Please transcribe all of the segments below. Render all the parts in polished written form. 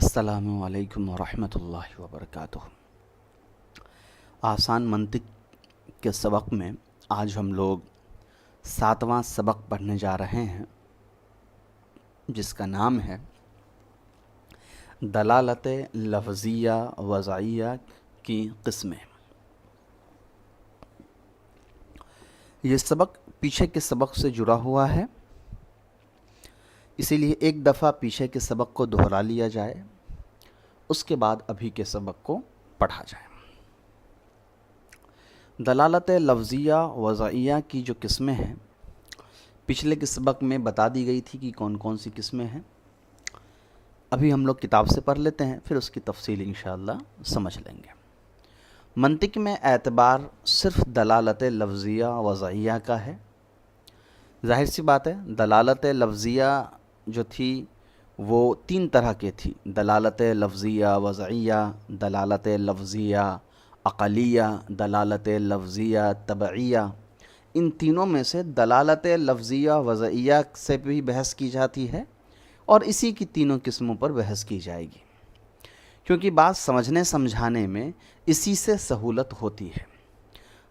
السلام علیکم ورحمۃ اللہ وبرکاتہ۔ آسان منطق کے سبق میں آج ہم لوگ 7واں سبق پڑھنے جا رہے ہیں، جس کا نام ہے دلالت لفظیہ وضعیہ کی قسمیں۔ یہ سبق پیچھے کے سبق سے جڑا ہوا ہے، اسی لیے ایک دفعہ پیچھے کے سبق کو دہرا لیا جائے، اس کے بعد ابھی کے سبق کو پڑھا جائے۔ دلالت لفظیہ وضعیہ کی جو قسمیں ہیں، پچھلے کے سبق میں بتا دی گئی تھی کہ کون کون سی قسمیں ہیں۔ ابھی ہم لوگ کتاب سے پڑھ لیتے ہیں، پھر اس کی تفصیل انشاءاللہ سمجھ لیں گے۔ منطق میں اعتبار صرف دلالت لفظیہ وضعیہ کا ہے۔ ظاہر سی بات ہے، دلالت لفظیہ جو تھی وہ 3 طرح کی تھی: دلالت لفظیہ وضعیہ، دلالت لفظیہ عقلیہ، دلالت لفظیہ تبعیہ۔ ان تینوں میں سے دلالت لفظیہ وضعیہ سے بھی بحث کی جاتی ہے، اور اسی کی تینوں قسموں پر بحث کی جائے گی، کیونکہ بات سمجھنے سمجھانے میں اسی سے سہولت ہوتی ہے۔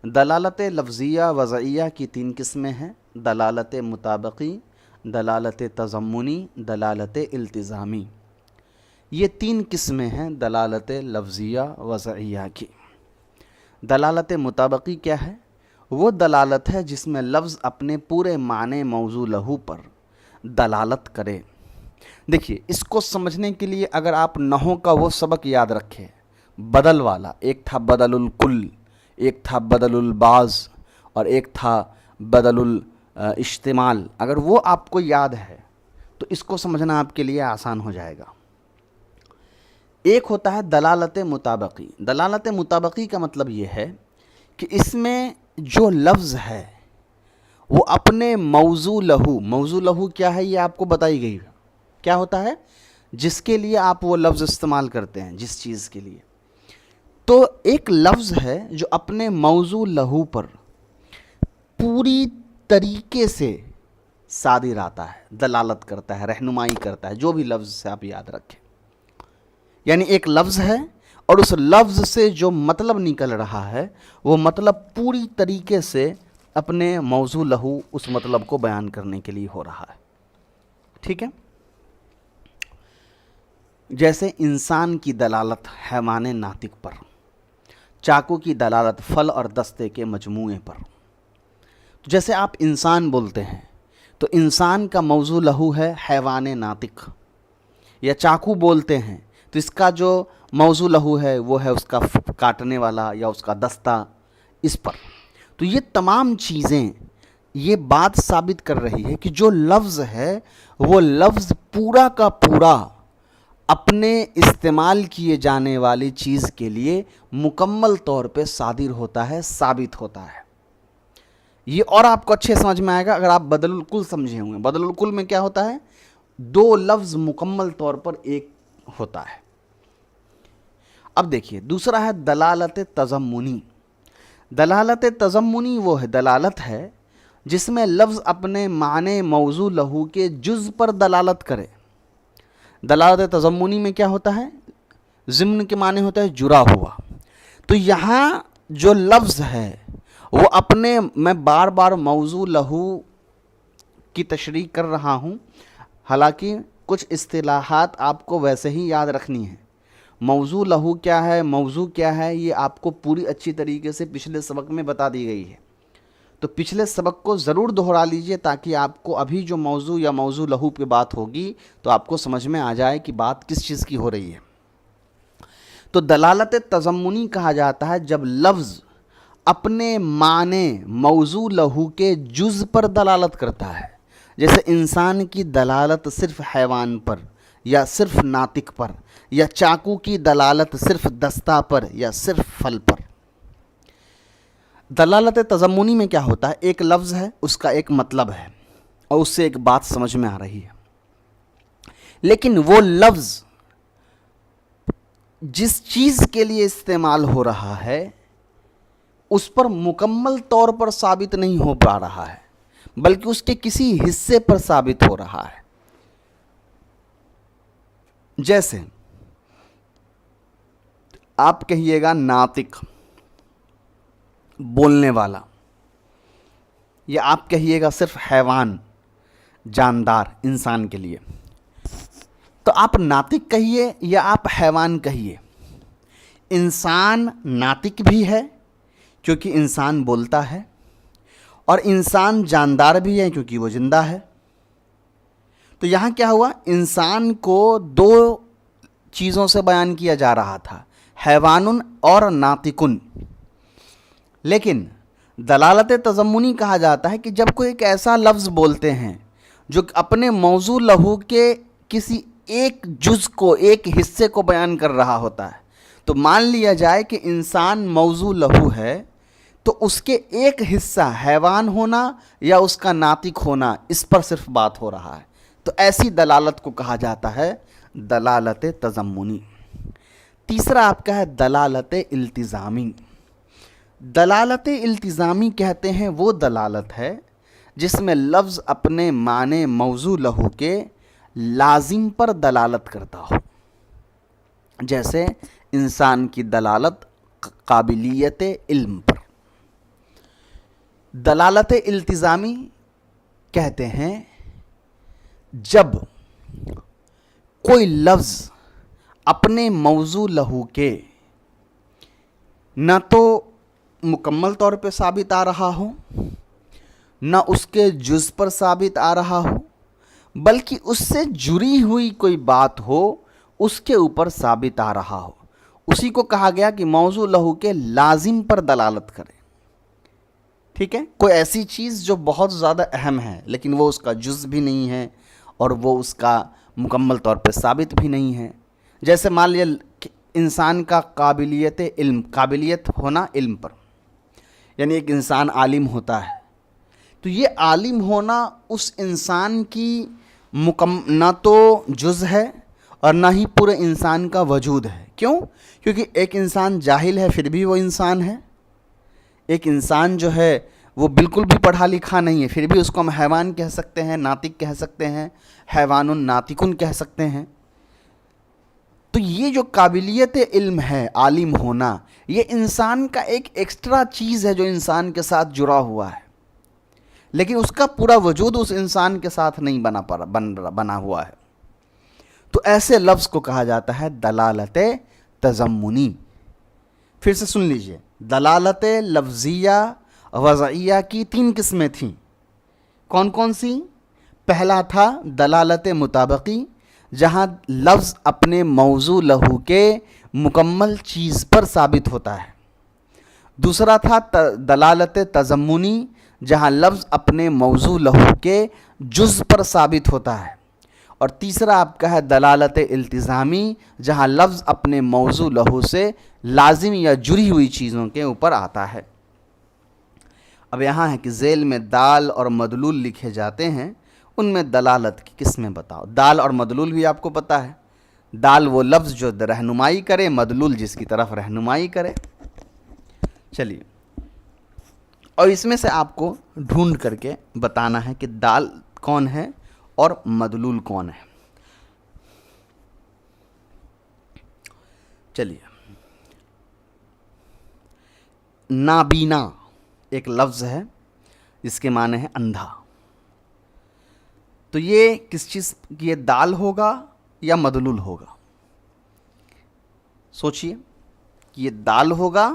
دلالت لفظیہ وضعیہ کی 3 قسمیں ہیں: دلالت مطابقی، دلالت تضمنی، دلالت التزامی۔ یہ 3 قسمیں ہیں دلالت لفظیہ وضعیہ کی۔ دلالت مطابقی کیا ہے؟ وہ دلالت ہے جس میں لفظ اپنے پورے معنی موضوع لہو پر دلالت کرے۔ دیکھیے، اس کو سمجھنے کے لیے اگر آپ نحو کا وہ سبق یاد رکھیں، بدل والا، ایک تھا بدل الکل، ایک تھا بدل البعض، اور ایک تھا بدل الاشتمال، اگر وہ آپ کو یاد ہے تو اس کو سمجھنا آپ کے لیے آسان ہو جائے گا۔ ایک ہوتا ہے دلالت مطابقی۔ دلالت مطابقی کا مطلب یہ ہے کہ اس میں جو لفظ ہے وہ اپنے موضوع لہو کیا ہے یہ آپ کو بتائی گئی ہے، کیا ہوتا ہے جس کے لیے آپ وہ لفظ استعمال کرتے ہیں، جس چیز کے لیے۔ تو ایک لفظ ہے جو اپنے موضوع لہو پر پوری طریقے سے صادر آتا ہے، دلالت کرتا ہے، رہنمائی کرتا ہے، جو بھی لفظ سے آپ یاد رکھیں۔ یعنی ایک لفظ ہے اور اس لفظ سے جو مطلب نکل رہا ہے وہ مطلب پوری طریقے سے اپنے موضوع لہو اس مطلب کو بیان کرنے کے لیے ہو رہا ہے۔ ٹھیک ہے؟ جیسے انسان کی دلالت حیوان ناطق پر، چاقو کی دلالت پھل اور دستے کے مجموعے پر۔ جیسے آپ انسان بولتے ہیں تو انسان کا موضوع لہو ہے حیوان ناطق، یا چاقو بولتے ہیں تو اس کا جو موضوع لہو ہے وہ ہے اس کا کاٹنے والا یا اس کا دستہ، اس پر۔ تو یہ تمام چیزیں یہ بات ثابت کر رہی ہے کہ جو لفظ ہے وہ لفظ پورا کا پورا اپنے استعمال کیے جانے والی چیز کے لیے مکمل طور پہ صادر ہوتا ہے، ثابت ہوتا ہے۔ یہ اور آپ کو اچھے سمجھ میں آئے گا اگر آپ بدل الکل سمجھے ہوئے۔ بدل الکل میں کیا ہوتا ہے؟ 2 لفظ مکمل طور پر ایک ہوتا ہے۔ اب دیکھیے، دوسرا ہے دلالت تضمنی۔ دلالت تضمنی وہ ہے دلالت ہے جس میں لفظ اپنے معنی موضوع لہو کے جز پر دلالت کرے۔ دلالت تضمنی میں کیا ہوتا ہے؟ ضمن کے معنی ہوتا ہے جڑا ہوا۔ تو یہاں جو لفظ ہے وہ اپنے، میں بار بار موضوع لہو کی تشریح کر رہا ہوں، حالانکہ کچھ اصطلاحات آپ کو ویسے ہی یاد رکھنی ہے۔ موضوع لہو کیا ہے، موضوع کیا ہے، یہ آپ کو پوری اچھی طریقے سے پچھلے سبق میں بتا دی گئی ہے۔ تو پچھلے سبق کو ضرور دہرا لیجئے تاکہ آپ کو ابھی جو موضوع یا موضوع لہو پہ بات ہوگی تو آپ کو سمجھ میں آ جائے کہ بات کس چیز کی ہو رہی ہے۔ تو دلالت تضمنی کہا جاتا ہے جب لفظ اپنے معنی موضوع لہو کے جز پر دلالت کرتا ہے۔ جیسے انسان کی دلالت صرف حیوان پر یا صرف ناطق پر، یا چاقو کی دلالت صرف دستہ پر یا صرف پھل پر۔ دلالت تضمنی میں کیا ہوتا ہے؟ ایک لفظ ہے، اس کا ایک مطلب ہے اور اس سے ایک بات سمجھ میں آ رہی ہے، لیکن وہ لفظ جس چیز کے لیے استعمال ہو رہا ہے اس پر مکمل طور پر ثابت نہیں ہو پا رہا ہے، بلکہ اس کے کسی حصے پر ثابت ہو رہا ہے۔ جیسے آپ کہیے گا ناطق، بولنے والا، یا آپ کہیے گا صرف حیوان، جاندار، انسان کے لیے. تو آپ ناطق کہیے یا آپ حیوان کہیے، انسان ناطق بھی ہے کیونکہ انسان بولتا ہے، اور انسان جاندار بھی ہے کیونکہ وہ زندہ ہے. تو یہاں کیا ہوا، انسان کو دو چیزوں سے بیان کیا جا رہا تھا، حیوان اور ناطقن. لیکن دلالت تضمنی کہا جاتا ہے کہ جب کوئی ایک ایسا لفظ بولتے ہیں جو اپنے موضوع لہو کے کسی ایک جز کو، ایک حصے کو بیان کر رہا ہوتا ہے. تو مان لیا جائے کہ انسان موضوع لہو ہے، تو اس کے ایک حصہ حیوان ہونا یا اس کا ناطق ہونا، اس پر صرف بات ہو رہا ہے. تو ایسی دلالت کو کہا جاتا ہے دلالت تضمنی. تیسرا آپ کا ہے دلالت التزامی. دلالت التزامی کہتے ہیں وہ دلالت ہے جس میں لفظ اپنے معنی موضوع لہو کے لازم پر دلالت کرتا ہو. جیسے انسان کی دلالت قابلیت علم پر. دلالت التزامی کہتے ہیں جب کوئی لفظ اپنے موضوع لہو کے نہ تو مکمل طور پہ ثابت آ رہا ہو، نہ اس کے جز پر ثابت آ رہا ہو، بلکہ اس سے جڑی ہوئی کوئی بات ہو، اس کے اوپر ثابت آ رہا ہو. اسی کو کہا گیا کہ موضوع لہو کے لازم پر دلالت کرے. ٹھیک ہے، کوئی ایسی چیز جو بہت زیادہ اہم ہے لیکن وہ اس کا جز بھی نہیں ہے اور وہ اس کا مکمل طور پہ ثابت بھی نہیں ہے. جیسے مان لیا انسان کا قابلیت علم، قابلیت ہونا علم پر، یعنی ایک انسان عالم ہوتا ہے، تو یہ عالم ہونا اس انسان کی نہ تو جز ہے اور نہ ہی پورے انسان کا وجود ہے. کیوں؟ کیونکہ ایک انسان جاہل ہے پھر بھی وہ انسان ہے. ایک انسان جو ہے وہ بالکل بھی پڑھا لکھا نہیں ہے، پھر بھی اس کو ہم حیوان کہہ سکتے ہیں، ناطق کہہ سکتے ہیں، حیوان ناطقن کہہ سکتے ہیں. تو یہ جو قابلیت علم ہے، عالم ہونا، یہ انسان کا ایک ایکسٹرا چیز ہے جو انسان کے ساتھ جڑا ہوا ہے، لیکن اس کا پورا وجود اس انسان کے ساتھ نہیں بنا ہوا ہے. تو ایسے لفظ کو کہا جاتا ہے دلالت تضمنی. پھر سے سن لیجئے، دلالت لفظیہ وضعیہ کی 3 قسمیں تھیں. کون کون سی؟ پہلا تھا دلالت مطابقی، جہاں لفظ اپنے موضوع لہو کے مکمل چیز پر ثابت ہوتا ہے. دوسرا تھا دلالت تضمنی، جہاں لفظ اپنے موضوع لہو کے جز پر ثابت ہوتا ہے. اور تیسرا آپ کا ہے دلالت التزامی، جہاں لفظ اپنے موضوع لہو سے لازم یا جڑی ہوئی چیزوں کے اوپر آتا ہے. اب یہاں ہے کہ ذیل میں دال اور مدلول لکھے جاتے ہیں، ان میں دلالت کی قسمیں بتاؤ. دال اور مدلول بھی آپ کو پتہ ہے، دال وہ لفظ جو رہنمائی کرے، مدلول جس کی طرف رہنمائی کرے. چلیے، اور اس میں سے آپ کو ڈھونڈ کر کے بتانا ہے کہ دال کون ہے اور مدلول کون ہے. چلیے، نابینا ایک لفظ ہے جس کے معنی ہے اندھا. تو یہ کس چیز، یہ دال ہوگا یا مدلول ہوگا؟ سوچئے کہ یہ دال ہوگا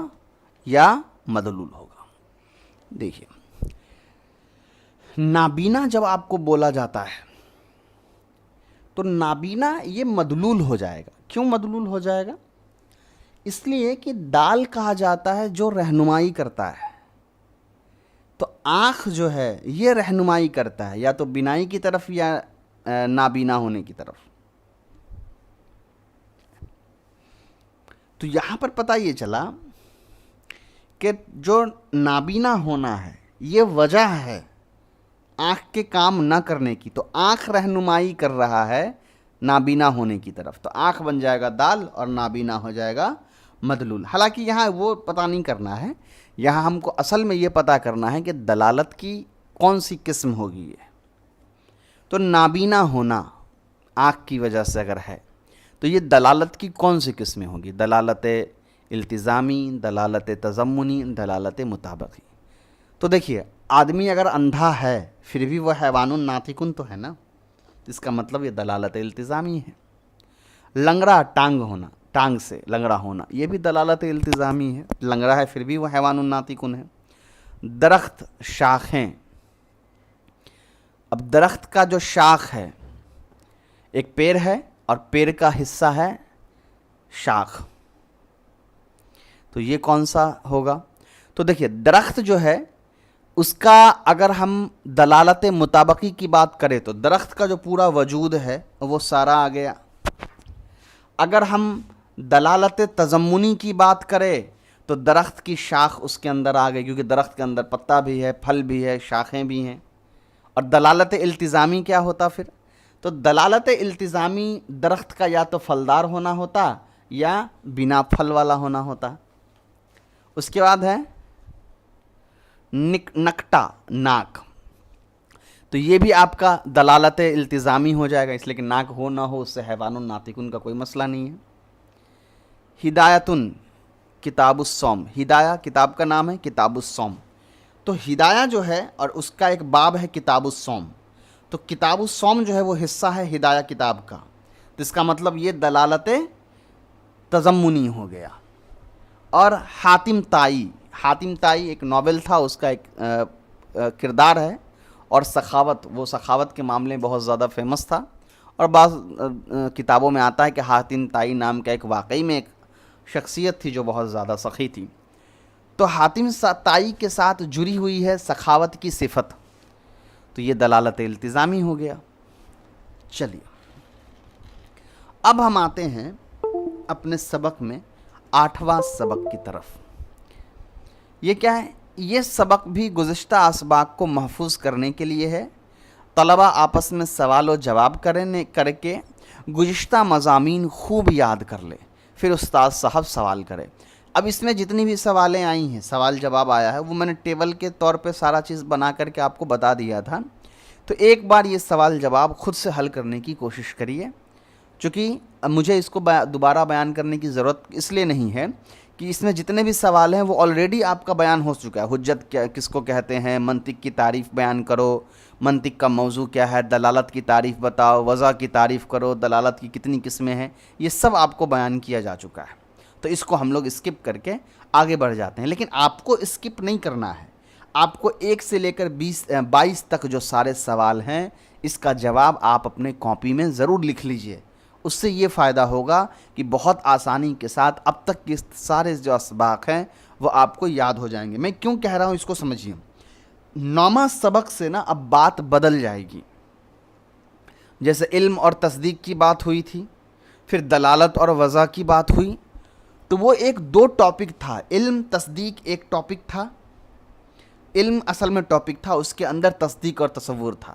یا مدلول ہوگا. دیکھیے، نابینا جب آپ کو بولا جاتا ہے تو نابینا یہ مدلول ہو جائے گا. کیوں مدلول ہو جائے گا؟ اس لیے کہ دال کہا جاتا ہے جو رہنمائی کرتا ہے. تو آنکھ جو ہے یہ رہنمائی کرتا ہے یا تو بینائی کی طرف یا نابینا ہونے کی طرف. تو یہاں پر پتہ یہ چلا کہ جو نابینا ہونا ہے یہ وجہ ہے آنکھ کے کام نہ کرنے کی. تو آنکھ رہنمائی کر رہا ہے نابینا ہونے کی طرف، تو آنکھ بن جائے گا دال اور نابینا ہو جائے گا مدلول. حالانکہ یہاں وہ پتہ نہیں کرنا ہے، یہاں ہم کو اصل میں یہ پتہ کرنا ہے کہ دلالت کی کون سی قسم ہوگی. یہ تو نابینا ہونا آنکھ کی وجہ سے اگر ہے تو یہ دلالت کی کون سی قسمیں ہوگی؟ دلالت التزامی، دلالت تضمنی، دلالت مطابقی۔ تو دیکھیے آدمی اگر اندھا ہے پھر بھی وہ حیوان ناطقن تو ہے نا، اس کا مطلب یہ دلالت التزامی ہے۔ لنگڑا ٹانگ ہونا، ٹانگ سے لنگڑا ہونا، یہ بھی دلالت التزامی ہے، لنگڑا ہے پھر بھی وہ حیوان ناطقن ہے۔ درخت، شاخیں، اب درخت کا جو شاخ ہے، ایک پیڑ ہے اور پیڑ کا حصہ ہے شاخ، تو یہ کون سا ہوگا؟ تو دیکھیے درخت جو ہے اس کا اگر ہم دلالت مطابقی کی بات کریں تو درخت کا جو پورا وجود ہے وہ سارا آ گیا۔ اگر ہم دلالت تضمنی کی بات کریں تو درخت کی شاخ اس کے اندر آ گئی، کیونکہ درخت کے اندر پتا بھی ہے، پھل بھی ہے، شاخیں بھی ہیں۔ اور دلالت التزامی کیا ہوتا پھر؟ تو دلالت التزامی درخت کا یا تو پھلدار ہونا ہوتا یا بنا پھل والا ہونا ہوتا۔ اس کے بعد ہے نکٹا، ناک، تو یہ بھی آپ کا دلالت التزامی ہو جائے گا، اس لیے کہ ناک ہو نہ ہو اس سے حیوان ناطقن کا کوئی مسئلہ نہیں ہے۔ ہدایتن، کتاب الصوم، ہدایہ کتاب کا نام ہے، کتاب الصوم، تو ہدایہ جو ہے اور اس کا ایک باب ہے کتاب الصوم، تو کتاب الصوم جو ہے وہ حصہ ہے ہدایہ کتاب کا، تو اس کا مطلب یہ دلالت تضمنی ہو گیا۔ اور حاتم طائی، حاتم طائی ایک ناول تھا، اس کا ایک کردار ہے، اور سخاوت، وہ سخاوت کے معاملے میں بہت زیادہ فیمس تھا، اور بعض کتابوں میں آتا ہے کہ حاتم طائی نام کا ایک واقعی میں ایک شخصیت تھی جو بہت زیادہ سخی تھی، تو حاتم طائی کے ساتھ جڑی ہوئی ہے سخاوت کی صفت، تو یہ دلالت التزامی ہو گیا۔ چلیے اب ہم آتے ہیں اپنے سبق میں 8واں سبق کی طرف۔ یہ کیا ہے؟ یہ سبق بھی گزشتہ اسباق کو محفوظ کرنے کے لیے ہے۔ طلبہ آپس میں سوال و جواب کر کے گزشتہ مضامین خوب یاد کر لے، پھر استاد صاحب سوال کرے۔ اب اس میں جتنی بھی سوالیں آئی ہیں، سوال جواب آیا ہے، وہ میں نے ٹیبل کے طور پہ سارا چیز بنا کر کے آپ کو بتا دیا تھا، تو ایک بار یہ سوال جواب خود سے حل کرنے کی کوشش کریے، چونکہ مجھے اس کو دوبارہ بیان کرنے کی ضرورت اس لیے نہیں ہے کہ اس میں جتنے بھی سوال ہیں وہ آلریڈی آپ کا بیان ہو چکا ہے۔ حجت کس کو کہتے ہیں، منطق کی تعریف بیان کرو، منطق کا موضوع کیا ہے، دلالت کی تعریف بتاؤ، وضع کی تعریف کرو، دلالت کی کتنی قسمیں ہیں، یہ سب آپ کو بیان کیا جا چکا ہے، تو اس کو ہم لوگ اسکپ کر کے آگے بڑھ جاتے ہیں۔ لیکن آپ کو اسکپ نہیں کرنا ہے، آپ کو 1 سے لے کر 22 تک جو سارے سوال ہیں اس کا جواب آپ اپنے کاپی میں ضرور لکھ لیجئے، اس سے یہ فائدہ ہوگا کہ بہت آسانی کے ساتھ اب تک کے سارے جو اسباق ہیں وہ آپ کو یاد ہو جائیں گے۔ میں کیوں کہہ رہا ہوں اس کو سمجھیے، 9واں سبق سے نا اب بات بدل جائے گی۔ جیسے علم اور تصدیق کی بات ہوئی تھی، پھر دلالت اور وضع کی بات ہوئی، تو وہ ایک 2 ٹاپک تھا، علم تصدیق ایک ٹاپک تھا، علم اصل میں ٹاپک تھا، اس کے اندر تصدیق اور تصور تھا،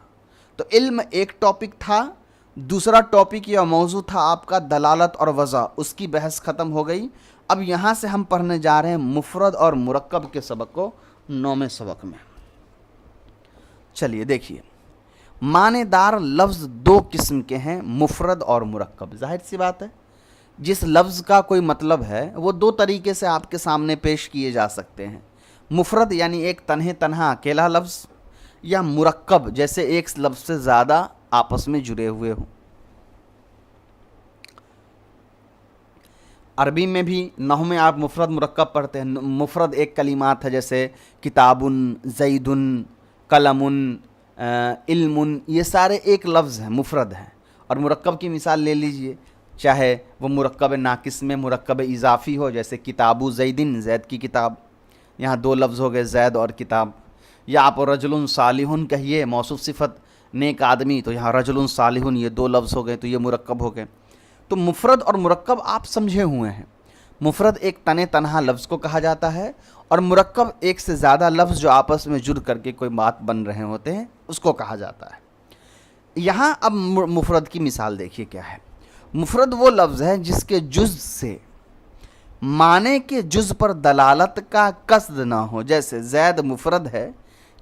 تو علم ایک ٹاپک تھا، دوسرا ٹاپک یا موضوع تھا آپ کا دلالت اور وضع، اس کی بحث ختم ہو گئی۔ اب یہاں سے ہم پڑھنے جا رہے ہیں مفرد اور مرکب کے سبق کو 9ویں سبق میں۔ چلیے دیکھیے، معنی دار لفظ 2 قسم کے ہیں، مفرد اور مرکب۔ ظاہر سی بات ہے جس لفظ کا کوئی مطلب ہے وہ 2 طریقے سے آپ کے سامنے پیش کیے جا سکتے ہیں، مفرد یعنی ایک تنہا اکیلا لفظ، یا مرکب جیسے ایک لفظ سے زیادہ آپس میں جڑے ہوئے ہوں۔ عربی میں بھی نحو میں آپ مفرد مرکب پڑھتے ہیں، مفرد ایک کلمات ہے جیسے کتابن، زیدن، قلمن، علم، یہ سارے ایک لفظ ہیں، مفرد ہیں۔ اور مرکب کی مثال لے لیجئے، چاہے وہ مرکب ناقص میں مرکب اضافی ہو، جیسے کتابو زیدن، زید کی کتاب، یہاں 2 لفظ ہو گئے، زید اور کتاب، یا آپ رجل صالح کہیے، موصوف صفت نیک آدمی، تو یہاں رجل صالح، یہ 2 لفظ ہو گئے، تو یہ مرکب ہو گئے۔ تو مفرد اور مرکب آپ سمجھے ہوئے ہیں، مفرد ایک تنہا لفظ کو کہا جاتا ہے، اور مرکب ایک سے زیادہ لفظ جو آپس میں جڑ کر کے کوئی بات بن رہے ہوتے ہیں اس کو کہا جاتا ہے۔ یہاں اب مفرد کی مثال دیکھیے کیا ہے۔ مفرد وہ لفظ ہے جس کے جز سے معنی کے جز پر دلالت کا قصد نہ ہو، جیسے زید مفرد ہے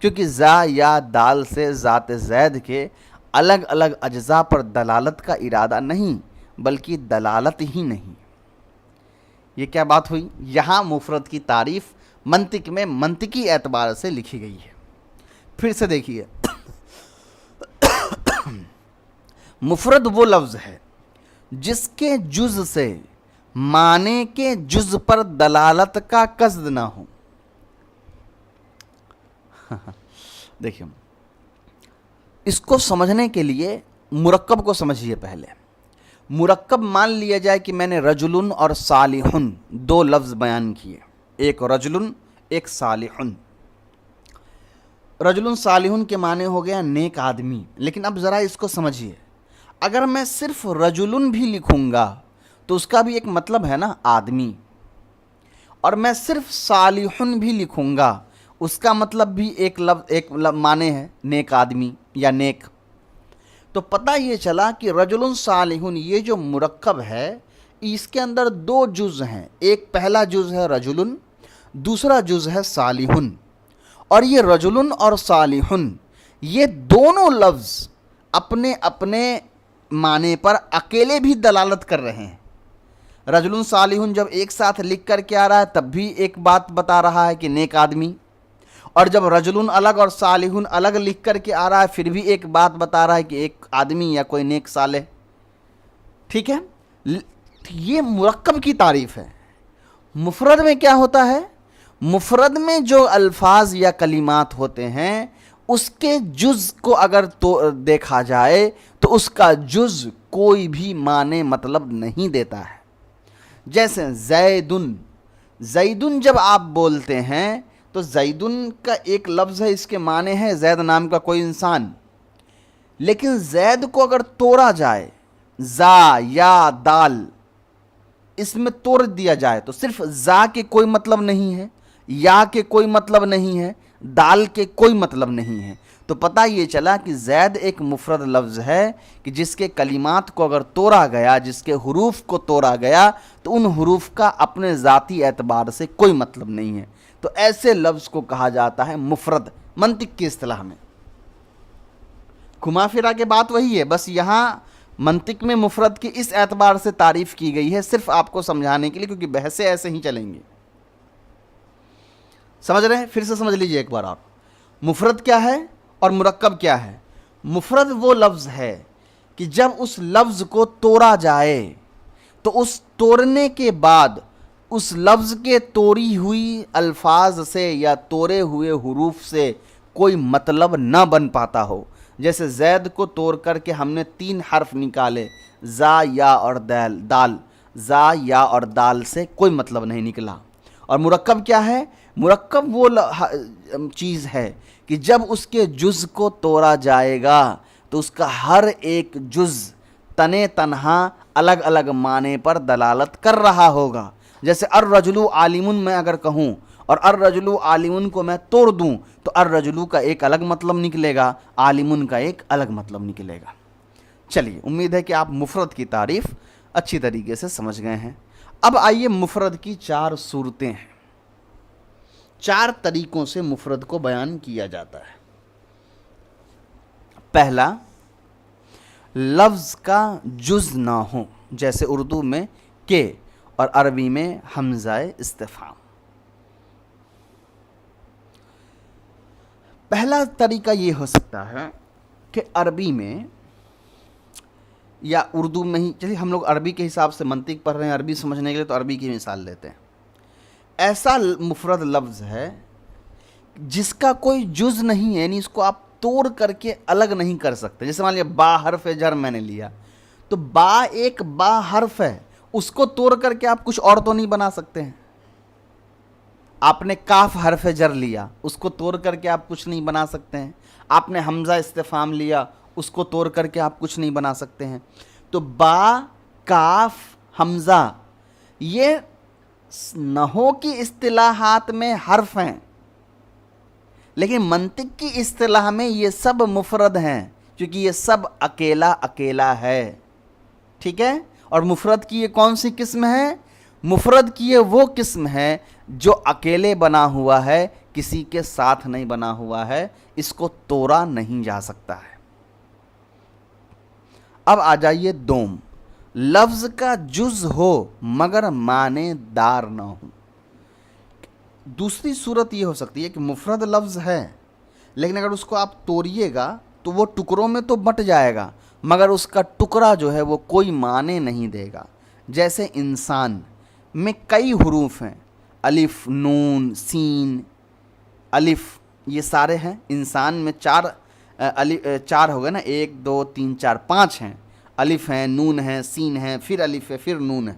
کیونکہ زا یا دال سے ذات زید کے الگ الگ اجزاء پر دلالت کا ارادہ نہیں بلکہ دلالت ہی نہیں، یہ کیا بات ہوئی؟ یہاں مفرد کی تعریف منطق میں منطقی اعتبار سے لکھی گئی ہے۔ پھر سے دیکھیے، مفرد وہ لفظ ہے جس کے جز سے معنی کے جز پر دلالت کا قصد نہ ہو۔ دیکھیں، اس کو سمجھنے کے لیے مرکب کو سمجھیے پہلے۔ مرکب مان لیا جائے کہ میں نے رجلن اور صالحن دو لفظ بیان کیے، ایک رجلن ایک صالحن۔ رجلن صالحن کے معنی ہو گیا نیک آدمی، لیکن اب ذرا اس کو سمجھیے، اگر میں صرف رجلن بھی لکھوں گا تو اس کا بھی ایک مطلب ہے نا، آدمی، اور میں صرف صالحن بھی لکھوں گا اس کا مطلب بھی ایک معنی ہے نیک آدمی یا نیک۔ تو پتہ یہ چلا کہ رجل صالحن یہ جو مرکب ہے اس کے اندر دو جز ہیں، ایک پہلا جز ہے رجل، دوسرا جز ہے صالحن، اور یہ رجل اور صالحن یہ دونوں لفظ اپنے اپنے معنی پر اکیلے بھی دلالت کر رہے ہیں۔ رجل صالحن جب ایک ساتھ لکھ کر کے آ رہا ہے تب بھی ایک بات بتا رہا ہے کہ نیک آدمی، اور جب رجل الگ اور صالحن الگ لکھ کر کے آ رہا ہے پھر بھی ایک بات بتا رہا ہے کہ ایک آدمی یا کوئی نیک صالح۔ ٹھیک ہے، یہ مرکب کی تعریف ہے۔ مفرد میں کیا ہوتا ہے؟ مفرد میں جو الفاظ یا کلمات ہوتے ہیں اس کے جز کو اگر دیکھا جائے تو اس کا جز کوئی بھی معنی مطلب نہیں دیتا ہے۔ جیسے زیدن، زیدن جب آپ بولتے ہیں تو زیدن کا ایک لفظ ہے، اس کے معنی ہے زید نام کا کوئی انسان، لیکن زید کو اگر توڑا جائے، زا یا دال اس میں توڑ دیا جائے تو صرف زا کے کوئی مطلب نہیں ہے، یا کے کوئی مطلب نہیں ہے، دال کے کوئی مطلب نہیں ہے۔ تو پتہ یہ چلا کہ زید ایک مفرد لفظ ہے کہ جس کے کلمات کو اگر توڑا گیا، جس کے حروف کو توڑا گیا تو ان حروف کا اپنے ذاتی اعتبار سے کوئی مطلب نہیں ہے۔ تو ایسے لفظ کو کہا جاتا ہے مفرد منطق کی اصطلاح میں۔ گھما پھرا کے بات وہی ہے، بس یہاں منطق میں مفرد کی اس اعتبار سے تعریف کی گئی ہے صرف آپ کو سمجھانے کے لیے، کیونکہ بحثیں ایسے ہی چلیں گی۔ سمجھ رہے ہیں؟ پھر سے سمجھ لیجئے ایک بار آپ، مفرد کیا ہے اور مرکب کیا ہے۔ مفرد وہ لفظ ہے کہ جب اس لفظ کو توڑا جائے تو اس توڑنے کے بعد اس لفظ کے توڑی ہوئی الفاظ سے یا توڑے ہوئے حروف سے کوئی مطلب نہ بن پاتا ہو۔ جیسے زید کو توڑ کر کے ہم نے 3 حرف نکالے، زا یا اور دال، زا یا اور دال سے کوئی مطلب نہیں نکلا۔ اور مرکب کیا ہے؟ مرکب وہ چیز ہے کہ جب اس کے جز کو توڑا جائے گا تو اس کا ہر ایک جز تنے تنہا الگ الگ معنی پر دلالت کر رہا ہوگا۔ جیسے الرجل عالم میں اگر کہوں اور الرجل عالم کو میں توڑ دوں تو الرجل کا ایک الگ مطلب نکلے گا، عالم کا ایک الگ مطلب نکلے گا۔ چلیے، امید ہے کہ آپ مفرد کی تعریف اچھی طریقے سے سمجھ گئے ہیں۔ اب آئیے، مفرد کی 4 صورتیں ہیں، 4 طریقوں سے مفرد کو بیان کیا جاتا ہے۔ پہلا، لفظ کا جز نہ ہو، جیسے اردو میں کہ اور عربی میں حمزہ استفہام۔ پہلا طریقہ یہ ہو سکتا ہے کہ عربی میں یا اردو میں ہی، چلیے ہم لوگ عربی کے حساب سے منطق پڑھ رہے ہیں، عربی سمجھنے کے لیے تو عربی کی مثال لیتے ہیں۔ ایسا مفرد لفظ ہے جس کا کوئی جز نہیں ہے، یعنی اس کو آپ توڑ کر کے الگ نہیں کر سکتے۔ جیسے مان لیا با حرف جر میں نے لیا تو با ایک با حرف ہے، اس کو توڑ کر کے آپ کچھ اور تو نہیں بنا سکتے ہیں۔ آپ نے کاف حرف جر لیا، اس کو توڑ کر کے آپ کچھ نہیں بنا سکتے ہیں۔ آپ نے حمزہ استفہام لیا، اس کو توڑ کر کے آپ کچھ نہیں بنا سکتے ہیں۔ تو با، کاف، حمزہ یہ نحو کی اصطلاحات میں حرف ہیں، لیکن منطق کی اصطلاح میں یہ سب مفرد ہیں، کیونکہ یہ سب اکیلا اکیلا ہے۔ ٹھیک ہے؟ اور مفرد کی یہ کون سی قسم ہے؟ مفرد کی یہ وہ قسم ہے جو اکیلے بنا ہوا ہے، کسی کے ساتھ نہیں بنا ہوا ہے، اس کو توڑا نہیں جا سکتا ہے۔ اب آ جائیے دوم، لفظ کا جز ہو مگر معنی دار نہ ہو. دوسری صورت یہ ہو سکتی ہے کہ مفرد لفظ ہے لیکن اگر اس کو آپ توڑیے گا تو وہ ٹکڑوں میں تو بٹ جائے گا مگر اس کا ٹکڑا جو ہے وہ کوئی معنی نہیں دے گا. جیسے انسان میں کئی حروف ہیں، الف، نون، سین، الف، یہ سارے ہیں. انسان میں چار ہو گئے نا، 1 2 3 4 5 ہیں. الف ہیں، نون ہیں، سین ہیں، پھر الف ہے، پھر نون ہے.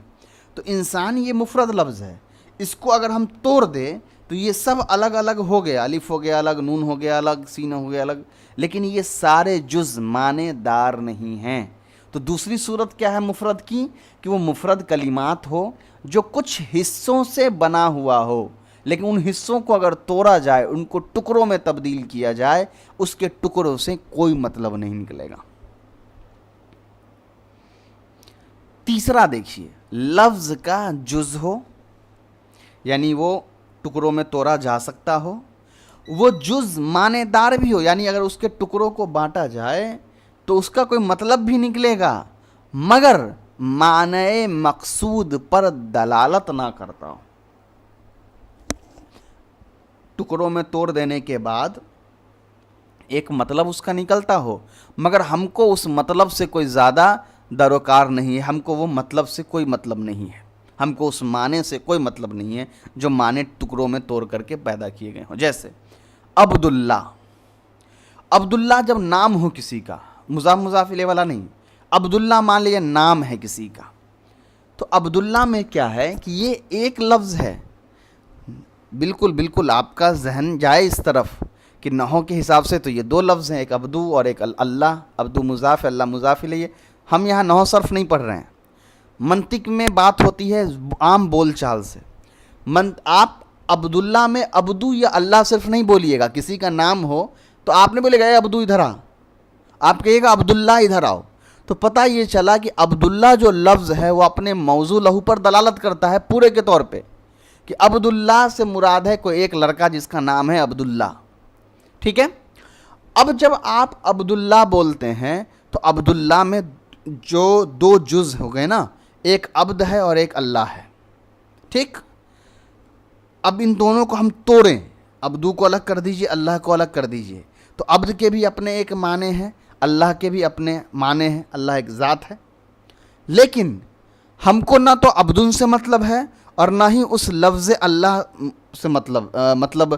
تو انسان یہ مفرد لفظ ہے. اس کو اگر ہم توڑ دیں تو یہ سب الگ الگ ہو گیا، الف ہو گیا الگ، نون ہو گیا الگ، سین ہو گیا الگ، لیکن یہ سارے جز معنی دار نہیں ہیں. تو دوسری صورت کیا ہے مفرد کی؟ کہ وہ مفرد کلمات ہو جو کچھ حصوں سے بنا ہوا ہو، لیکن ان حصوں کو اگر توڑا جائے، ان کو ٹکڑوں میں تبدیل کیا جائے، اس کے ٹکڑوں سے کوئی مطلب نہیں نکلے گا. تیسرا دیکھیے، لفظ کا جز ہو، یعنی وہ ٹکڑوں میں توڑا جا سکتا ہو، وہ جز معنی دار بھی ہو، یعنی اگر اس کے ٹکڑوں کو بانٹا جائے تو اس کا کوئی مطلب بھی نکلے گا مگر معنی مقصود پر دلالت نہ کرتا ہو. ٹکڑوں میں توڑ دینے کے بعد ایک مطلب اس کا نکلتا ہو مگر ہم کو اس مطلب سے کوئی زیادہ دروکار نہیں ہے، ہم کو وہ مطلب سے کوئی مطلب نہیں ہے، ہم کو اس معنی سے کوئی مطلب نہیں ہے جو معنی ٹکڑوں میں توڑ کر کے پیدا کیے گئے ہوں. جیسے عبداللہ، عبداللہ جب نام ہو کسی کا، مضاف مضاف الیہ والا نہیں، عبداللہ مان لیے نام ہے کسی کا، تو عبداللہ میں کیا ہے کہ یہ ایک لفظ ہے. بالکل آپ کا ذہن جائے اس طرف کہ نحو کے حساب سے تو یہ 2 لفظ ہیں، ایک عبدو اور ایک اللہ. عبدو مضاف، اللہ مضاف الیہ. ہم یہاں نحو صرف نہیں پڑھ رہے ہیں، منطق میں بات ہوتی ہے عام بول چال سے. آپ عبداللہ میں عبدو یا اللہ صرف نہیں بولیے گا. کسی کا نام ہو تو آپ نے بولے گا اے عبدو ادھر آ، آپ کہیے گا عبداللہ ادھر آؤ. تو پتہ یہ چلا کہ عبداللہ جو لفظ ہے وہ اپنے موضوع لہو پر دلالت کرتا ہے پورے کے طور پہ، کہ عبداللہ سے مراد ہے کوئی ایک لڑکا جس کا نام ہے عبداللہ. ٹھیک ہے. اب جب آپ عبداللہ بولتے ہیں تو عبداللہ میں جو 2 جز ہو گئے نا، ایک عبد ہے اور ایک اللہ ہے. ٹھیک. اب ان دونوں کو ہم توڑیں، عبدو کو الگ کر دیجئے، اللہ کو الگ کر دیجئے. تو عبد کے بھی اپنے ایک معنی ہیں، اللہ کے بھی اپنے معنی ہیں، اللہ ایک ذات ہے. لیکن ہم کو نہ تو عبدن سے مطلب ہے اور نہ ہی اس لفظ اللہ سے مطلب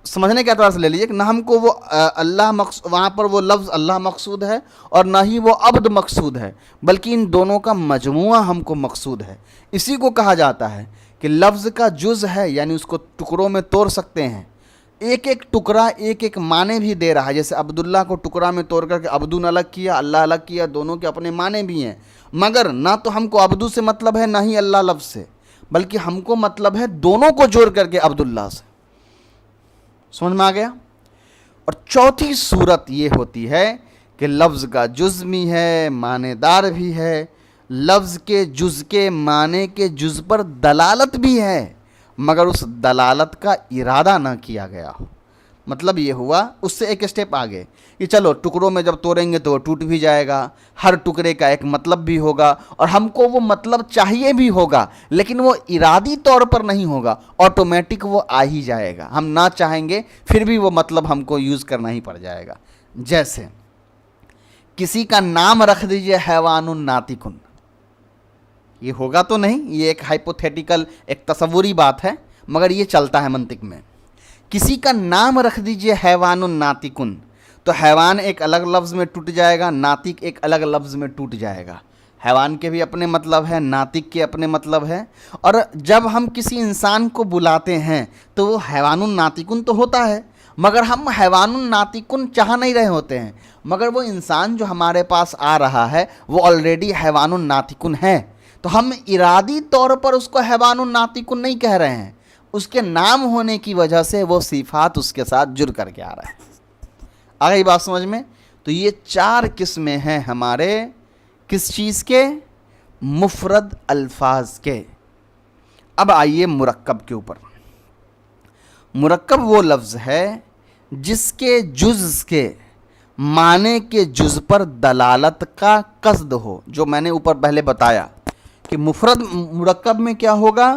سمجھنے کے اعتبار سے لے لیجیے کہ نہ ہم کو وہ اللہ وہاں پر وہ لفظ اللہ مقصود ہے اور نہ ہی وہ عبد مقصود ہے، بلکہ ان دونوں کا مجموعہ ہم کو مقصود ہے. اسی کو کہا جاتا ہے کہ لفظ کا جز ہے، یعنی اس کو ٹکڑوں میں توڑ سکتے ہیں. ایک ایک ٹکڑا ایک ایک معنی بھی دے رہا ہے. جیسے عبداللہ کو ٹکڑا میں توڑ کر کے عبدون الگ کیا، اللہ الگ کیا، دونوں کے اپنے معنی بھی ہیں. مگر نہ تو ہم کو عبدو سے مطلب ہے نہ ہی اللہ لفظ سے، بلکہ ہم کو مطلب ہے دونوں کو جوڑ کر کے عبداللہ سے. سمجھ میں آ گیا؟ اور چوتھی صورت یہ ہوتی ہے کہ لفظ کا جز بھی ہے، معنی دار بھی ہے، لفظ کے جز کے معنی کے جز پر دلالت بھی ہے مگر اس دلالت کا ارادہ نہ کیا گیا ہو. مطلب یہ ہوا اس سے ایک اسٹیپ آگے کہ چلو ٹکڑوں میں جب توڑیں گے تو وہ ٹوٹ بھی جائے گا، ہر ٹکڑے کا ایک مطلب بھی ہوگا اور ہم کو وہ مطلب چاہیے بھی ہوگا، لیکن وہ ارادی طور پر نہیں ہوگا، آٹومیٹک وہ آ ہی جائے گا. ہم نہ چاہیں گے پھر بھی وہ مطلب ہم کو یوز کرنا ہی پڑ جائے گا. جیسے کسی کا نام رکھ دیجئے حیوان ناطق، یہ ہوگا تو نہیں، یہ ایک ہائپوتھیٹیکل ایک تصوری بات ہے مگر یہ چلتا ہے منطق میں. کسی کا نام رکھ دیجئے حیوان ناطق، تو حیوان ایک الگ لفظ میں ٹوٹ جائے گا، ناطق ایک الگ لفظ میں ٹوٹ جائے گا. حیوان کے بھی اپنے مطلب ہے، ناطق کے اپنے مطلب ہے. اور جب ہم کسی انسان کو بلاتے ہیں تو وہ حیوان ناطق تو ہوتا ہے مگر ہم حیوان ناطق چاہ نہیں رہے ہوتے ہیں، مگر وہ انسان جو ہمارے پاس آ رہا ہے وہ آلریڈی حیوان ناطق ہے. تو ہم ارادی طور پر اس کو حیوان ناطق نہیں کہہ رہے ہیں، اس کے نام ہونے کی وجہ سے وہ صفات اس کے ساتھ جڑ کر کے آ رہے ہیں. آ گئی بات سمجھ میں؟ تو یہ 4 قسمیں ہیں ہمارے کس چیز کے؟ مفرد الفاظ کے. اب آئیے مرکب کے اوپر. مرکب وہ لفظ ہے جس کے جز کے معنی کے جز پر دلالت کا قصد ہو. جو میں نے اوپر پہلے بتایا کہ مفرد مرکب میں کیا ہوگا,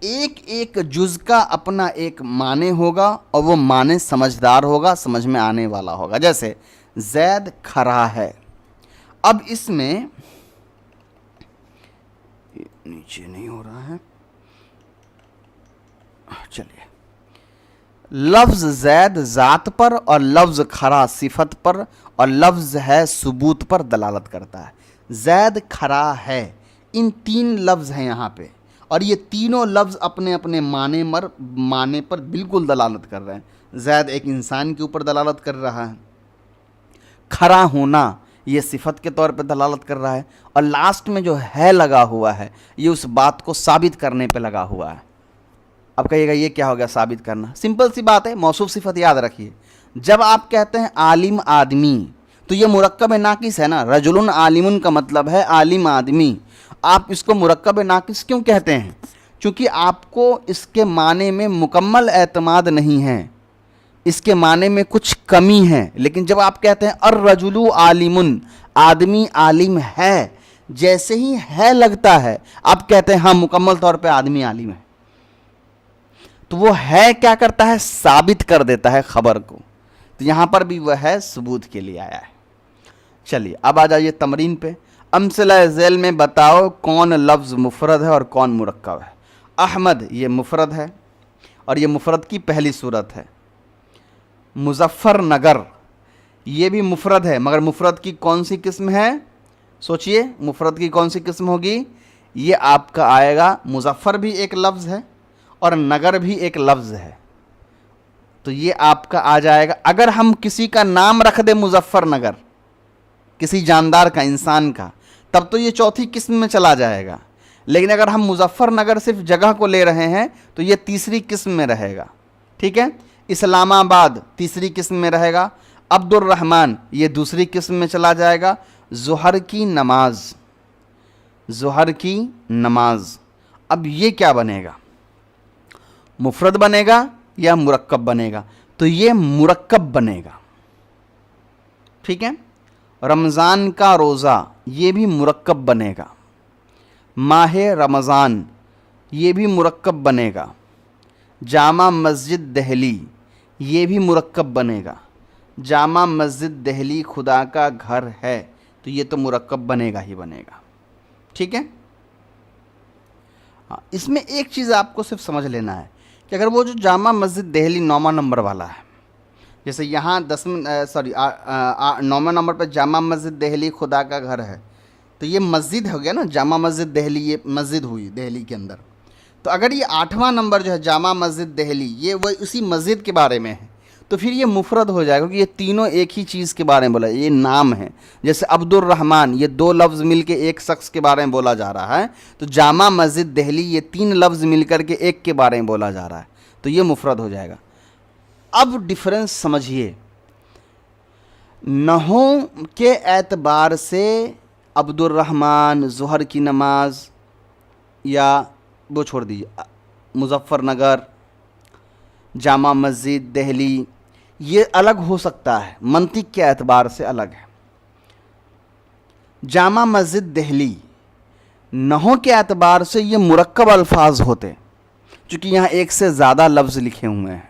ایک ایک جز کا اپنا ایک معنی ہوگا اور وہ معنی سمجھدار ہوگا, سمجھ میں آنے والا ہوگا. جیسے زید کھڑا ہے. اب اس میں نیچے نہیں ہو رہا ہے, چلیے. لفظ زید ذات پر اور لفظ کھڑا صفت پر اور لفظ ہے ثبوت پر دلالت کرتا ہے. زید کھڑا ہے, ان تین لفظ ہیں یہاں پہ, اور یہ تینوں لفظ اپنے اپنے معنی پر بالکل دلالت کر رہے ہیں. زید ایک انسان کے اوپر دلالت کر رہا ہے, کھڑا ہونا یہ صفت کے طور پہ دلالت کر رہا ہے, اور لاسٹ میں جو ہے لگا ہوا ہے یہ اس بات کو ثابت کرنے پہ لگا ہوا ہے. اب کہیے گا یہ کیا ہو گیا ثابت کرنا؟ سمپل سی بات ہے, موصوف صفت یاد رکھیے. جب آپ کہتے ہیں عالم آدمی تو یہ مرکب ناقص ہے نا. رجل عالم کا مطلب ہے عالم آدمی. آپ اس کو مرکب ناقص کیوں کہتے ہیں؟ چونکہ آپ کو اس کے معنی میں مکمل اعتماد نہیں ہے, اس کے معنی میں کچھ کمی ہے. لیکن جب آپ کہتے ہیں الرجل عالم, آدمی عالم ہے, جیسے ہی ہے لگتا ہے آپ کہتے ہیں ہاں مکمل طور پہ آدمی عالم ہے. تو وہ ہے کیا کرتا ہے؟ ثابت کر دیتا ہے خبر کو. تو یہاں پر بھی وہ ہے ثبوت کے لیے آیا ہے. چلیے اب آ جائیے تمرین پہ. امثلہ ذیل میں بتاؤ کون لفظ مفرد ہے اور کون مرکب ہے. احمد یہ مفرد ہے اور یہ مفرد کی پہلی صورت ہے. مظفر نگر یہ بھی مفرد ہے, مگر مفرد کی کون سی قسم ہے؟ سوچئے مفرد کی کون سی قسم ہوگی؟ یہ آپ کا آئے گا, مظفر بھی ایک لفظ ہے اور نگر بھی ایک لفظ ہے, تو یہ آپ کا آ جائے گا. اگر ہم کسی کا نام رکھ دیں مظفر نگر, کسی جاندار کا, انسان کا, تب تو یہ چوتھی قسم میں چلا جائے گا. لیکن اگر ہم مظفر نگر صرف جگہ کو لے رہے ہیں تو یہ تیسری قسم میں رہے گا. ٹھیک ہے. اسلام آباد تیسری قسم میں رہے گا. عبد الرحمن یہ دوسری قسم میں چلا جائے گا. ظہر کی نماز, ظہر کی نماز. اب یہ کیا بنے گا؟ مفرد بنے گا یا مرکب بنے گا؟ تو یہ مرکب بنے گا. ٹھیک ہے. رمضان کا روزہ یہ بھی مرکب بنے گا. ماہ رمضان یہ بھی مرکب بنے گا. جامع مسجد دہلی یہ بھی مرکب بنے گا. جامع مسجد دہلی خدا کا گھر ہے, تو یہ تو مرکب بنے گا ہی بنے گا. ٹھیک ہے. ہاں, اس میں ایک چیز آپ کو صرف سمجھ لینا ہے کہ اگر وہ جو جامع مسجد دہلی 9واں نمبر والا ہے, جیسے یہاں 9واں نمبر پہ جامع مسجد دہلی خدا کا گھر ہے, تو یہ مسجد ہو گیا نا, جامع مسجد دہلی یہ مسجد ہوئی دہلی کے اندر. تو اگر یہ 8واں نمبر جو ہے جامع مسجد دہلی یہ وہ اسی مسجد کے بارے میں ہے, تو پھر یہ مفرد ہو جائے گا, کیونکہ یہ تینوں ایک ہی چیز کے بارے میں بولا, یہ نام ہے. جیسے عبد الرحمن یہ دو لفظ مل کے ایک شخص کے بارے میں بولا جا رہا ہے, تو جامع مسجد دہلی یہ تین لفظ مل کر کے ایک کے بارے میں بولا جا رہا ہے, تو یہ مفرد ہو جائے گا. اب ڈفرنس سمجھیے. نحو کے اعتبار سے عبد الرحمن, ظہر کی نماز, یا وہ چھوڑ دیجیے, مظفر نگر, جامع مسجد دہلی, یہ الگ ہو سکتا ہے, منطق کے اعتبار سے الگ ہے. جامع مسجد دہلی نحو کے اعتبار سے یہ مرکب الفاظ ہوتے, چونکہ یہاں ایک سے زیادہ لفظ لکھے ہوئے ہیں.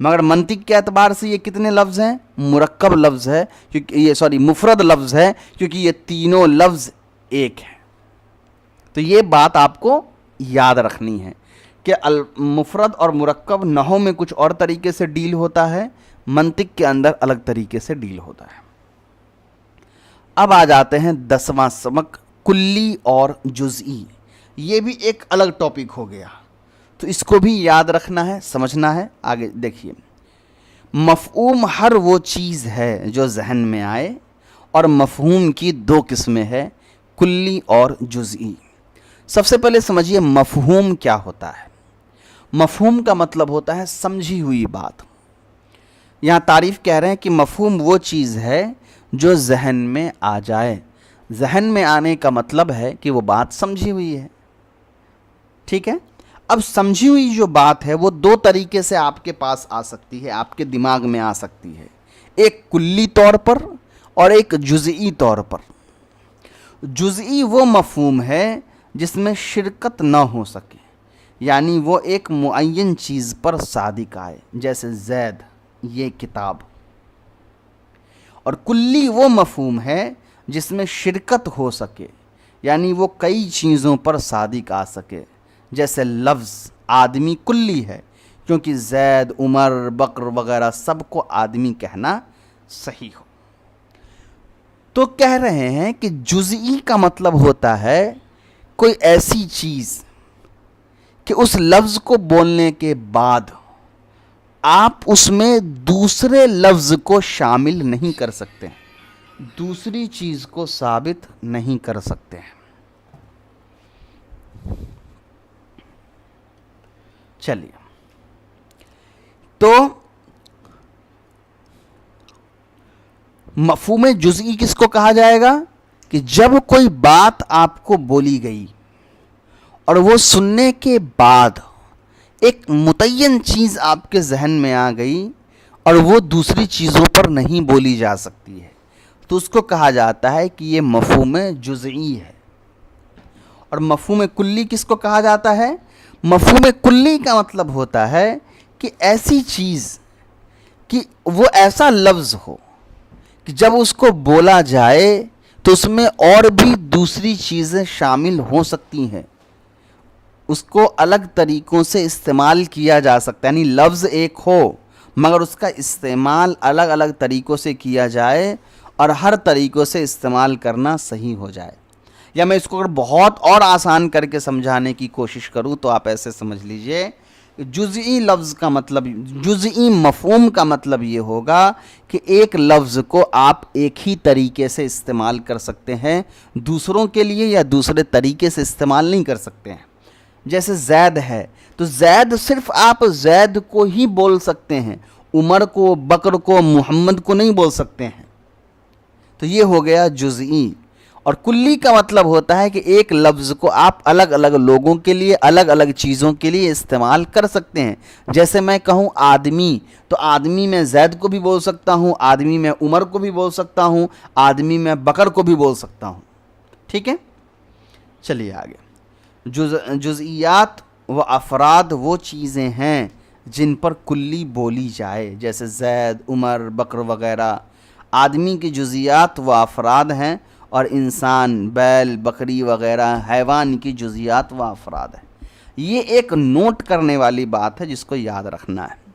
مگر منطق کے اعتبار سے یہ کتنے لفظ ہیں؟ مرکب لفظ ہے, کیونکہ یہ مفرد لفظ ہے, کیونکہ یہ تینوں لفظ ایک ہیں. تو یہ بات آپ کو یاد رکھنی ہے کہ مفرد اور مرکب نحو میں کچھ اور طریقے سے ڈیل ہوتا ہے, منطق کے اندر الگ طریقے سے ڈیل ہوتا ہے. اب آ جاتے ہیں 10واں سبق, کلی اور جزئی. یہ بھی ایک الگ ٹاپک ہو گیا, تو اس کو بھی یاد رکھنا ہے, سمجھنا ہے. آگے دیکھیے. مفہوم ہر وہ چیز ہے جو ذہن میں آئے, اور مفہوم کی دو قسمیں ہیں, کلی اور جزئی. سب سے پہلے سمجھیے مفہوم کیا ہوتا ہے. مفہوم کا مطلب ہوتا ہے سمجھی ہوئی بات. یہاں تعریف کہہ رہے ہیں کہ مفہوم وہ چیز ہے جو ذہن میں آ جائے. ذہن میں آنے کا مطلب ہے کہ وہ بات سمجھی ہوئی ہے. ٹھیک ہے. اب سمجھی ہوئی جو بات ہے وہ دو طریقے سے آپ کے پاس آ سکتی ہے, آپ کے دماغ میں آ سکتی ہے. ایک کلی طور پر اور ایک جزئی طور پر۔ جزئی وہ مفہوم ہے جس میں شرکت نہ ہو سکے، یعنی وہ ایک معین چیز پر صادق آئے، جیسے زید یہ کتاب۔ اور کلی وہ مفہوم ہے جس میں شرکت ہو سکے، یعنی وہ کئی چیزوں پر صادق آ سکے، جیسے لفظ آدمی کلی ہے، کیونکہ زید، عمر، بکر وغیرہ سب کو آدمی کہنا صحیح ہو۔ تو کہہ رہے ہیں کہ جزئی کا مطلب ہوتا ہے کوئی ایسی چیز کہ اس لفظ کو بولنے کے بعد آپ اس میں دوسرے لفظ کو شامل نہیں کر سکتے، دوسری چیز کو ثابت نہیں کر سکتے۔ چلیے، تو مفہوم جزئی کس کو کہا جائے گا؟ کہ جب کوئی بات آپ کو بولی گئی اور وہ سننے کے بعد ایک متعین چیز آپ کے ذہن میں آ گئی اور وہ دوسری چیزوں پر نہیں بولی جا سکتی ہے، تو اس کو کہا جاتا ہے کہ یہ مفہوم جزئی ہے۔ اور مفہوم کلی کس کو کہا جاتا ہے؟ مفہوم کلی کا مطلب ہوتا ہے کہ ایسی چیز، کہ وہ ایسا لفظ ہو کہ جب اس کو بولا جائے تو اس میں اور بھی دوسری چیزیں شامل ہو سکتی ہیں، اس کو الگ طریقوں سے استعمال کیا جا سکتا ہے، یعنی لفظ ایک ہو مگر اس کا استعمال الگ الگ طریقوں سے کیا جائے اور ہر طریقوں سے استعمال کرنا صحیح ہو جائے۔ یا میں اس کو اگر بہت اور آسان کر کے سمجھانے کی کوشش کروں تو آپ ایسے سمجھ لیجئے، جزئی لفظ کا مطلب، جزئی مفہوم کا مطلب یہ ہوگا کہ ایک لفظ کو آپ ایک ہی طریقے سے استعمال کر سکتے ہیں، دوسروں کے لیے یا دوسرے طریقے سے استعمال نہیں کر سکتے ہیں۔ جیسے زید ہے تو زید صرف آپ زید کو ہی بول سکتے ہیں، عمر کو، بکر کو، محمد کو نہیں بول سکتے ہیں، تو یہ ہو گیا جزئی۔ اور کلی کا مطلب ہوتا ہے کہ ایک لفظ کو آپ الگ الگ لوگوں کے لیے، الگ الگ چیزوں کے لیے استعمال کر سکتے ہیں۔ جیسے میں کہوں آدمی، تو آدمی میں زید کو بھی بول سکتا ہوں، آدمی میں عمر کو بھی بول سکتا ہوں، آدمی میں بکر کو بھی بول سکتا ہوں۔ ٹھیک ہے، چلیے آگے۔ جزئیات و افراد وہ چیزیں ہیں جن پر کلی بولی جائے، جیسے زید، عمر، بکر وغیرہ۔ آدمی کی جزئیات و افراد ہیں، اور انسان، بیل، بکری وغیرہ حیوان کی جزئیات و افراد ہیں۔ یہ ایک نوٹ کرنے والی بات ہے جس کو یاد رکھنا ہے۔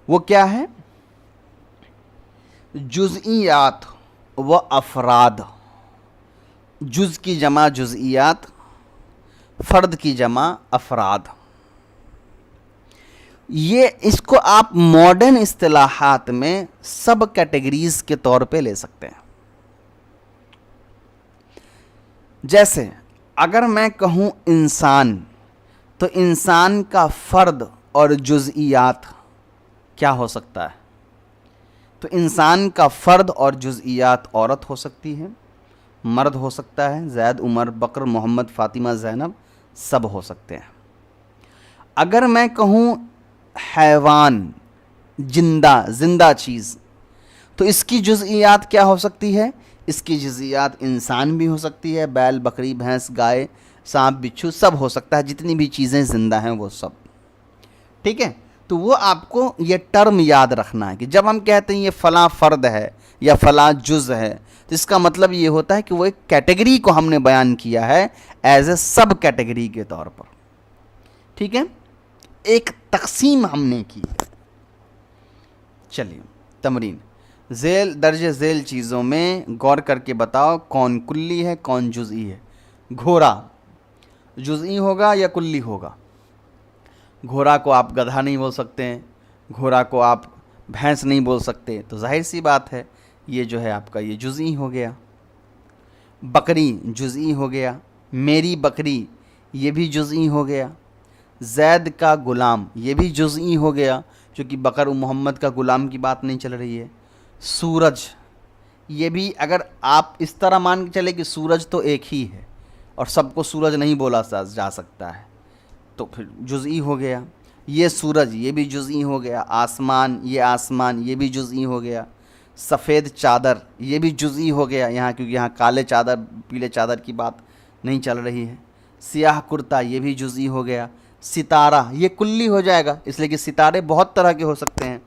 وہ کیا ہے؟ جزئیات و افراد، جز کی جمع جزئیات، فرد کی جمع افراد۔ یہ اس کو آپ ماڈرن اصطلاحات میں سب کیٹیگریز کے طور پہ لے سکتے ہیں۔ جیسے اگر میں کہوں انسان، تو انسان کا فرد اور جزئیات کیا ہو سکتا ہے؟ تو انسان کا فرد اور جزئیات عورت ہو سکتی ہے، مرد ہو سکتا ہے، زید، عمر، بکر، محمد، فاطمہ، زینب سب ہو سکتے ہیں۔ اگر میں کہوں حیوان، زندہ چیز، تو اس کی جزئیات کیا ہو سکتی ہے؟ اس کی جزئیات انسان بھی ہو سکتی ہے، بیل، بکری، بھینس، گائے، سانپ، بچھو سب ہو سکتا ہے، جتنی بھی چیزیں زندہ ہیں وہ سب۔ ٹھیک ہے، تو وہ آپ کو یہ ٹرم یاد رکھنا ہے کہ جب ہم کہتے ہیں یہ فلاں فرد ہے یا فلاں جز ہے، تو اس کا مطلب یہ ہوتا ہے کہ وہ ایک کیٹیگری کو ہم نے بیان کیا ہے ایز اے سب کیٹیگری کے طور پر۔ ٹھیک ہے، ایک تقسیم ہم نے کی ہے۔ چلیے تمرین، درج ذیل چیزوں میں غور کر کے بتاؤ کون کلی ہے کون جزئی ہے۔ گھوڑا جزئی ہوگا یا کلی ہوگا؟ گھوڑا کو آپ گدھا نہیں بول سکتے ہیں، گھوڑا کو آپ بھینس نہیں بول سکتے، تو ظاہر سی بات ہے یہ جو ہے آپ کا یہ جزئی ہو گیا۔ بکری جزئی ہو گیا، میری بکری یہ بھی جزئی ہو گیا۔ زید کا غلام یہ بھی جزئی ہو گیا، چونکہ بکر و محمد کا غلام کی بات نہیں چل رہی ہے۔ سورج، یہ بھی اگر آپ اس طرح مان کے چلے کہ سورج تو ایک ہی ہے اور سب کو سورج نہیں بولا جا سکتا ہے تو پھر جزئی ہو گیا۔ یہ سورج یہ بھی جزئی ہو گیا، آسمان یہ بھی جزئی ہو گیا۔ سفید چادر یہ بھی جزئی ہو گیا یہاں، کیونکہ یہاں کالے چادر پیلے چادر کی بات نہیں چل رہی ہے۔ سیاہ کرتا یہ بھی جزئی ہو گیا۔ ستارہ یہ کلی ہو جائے گا، اس لیے کہ ستارے بہت طرح کے ہو سکتے ہیں۔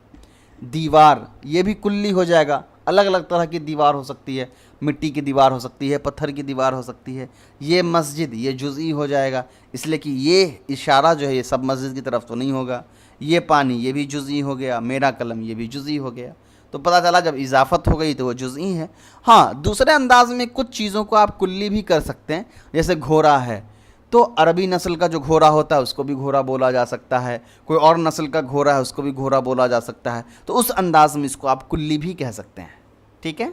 دیوار یہ بھی کلی ہو جائے گا، الگ الگ طرح کی دیوار ہو سکتی ہے، مٹی کی دیوار ہو سکتی ہے، پتھر کی دیوار ہو سکتی ہے۔ یہ مسجد یہ جزئی ہو جائے گا، اس لیے کہ یہ اشارہ جو ہے یہ سب مسجد کی طرف تو نہیں ہوگا۔ یہ پانی یہ بھی جزئی ہو گیا، میرا قلم یہ بھی جزئی ہو گیا۔ تو پتہ چلا جب اضافت ہو گئی تو وہ جزئی ہے۔ ہاں دوسرے انداز میں کچھ چیزوں کو آپ کلی بھی کر سکتے ہیں، جیسے گھوڑا ہے تو عربی نسل کا جو گھوڑا ہوتا ہے اس کو بھی گھوڑا بولا جا سکتا ہے، کوئی اور نسل کا گھوڑا ہے اس کو بھی گھوڑا بولا جا سکتا ہے، تو اس انداز میں اس کو آپ کلی بھی کہہ سکتے ہیں، ٹھیک ہے۔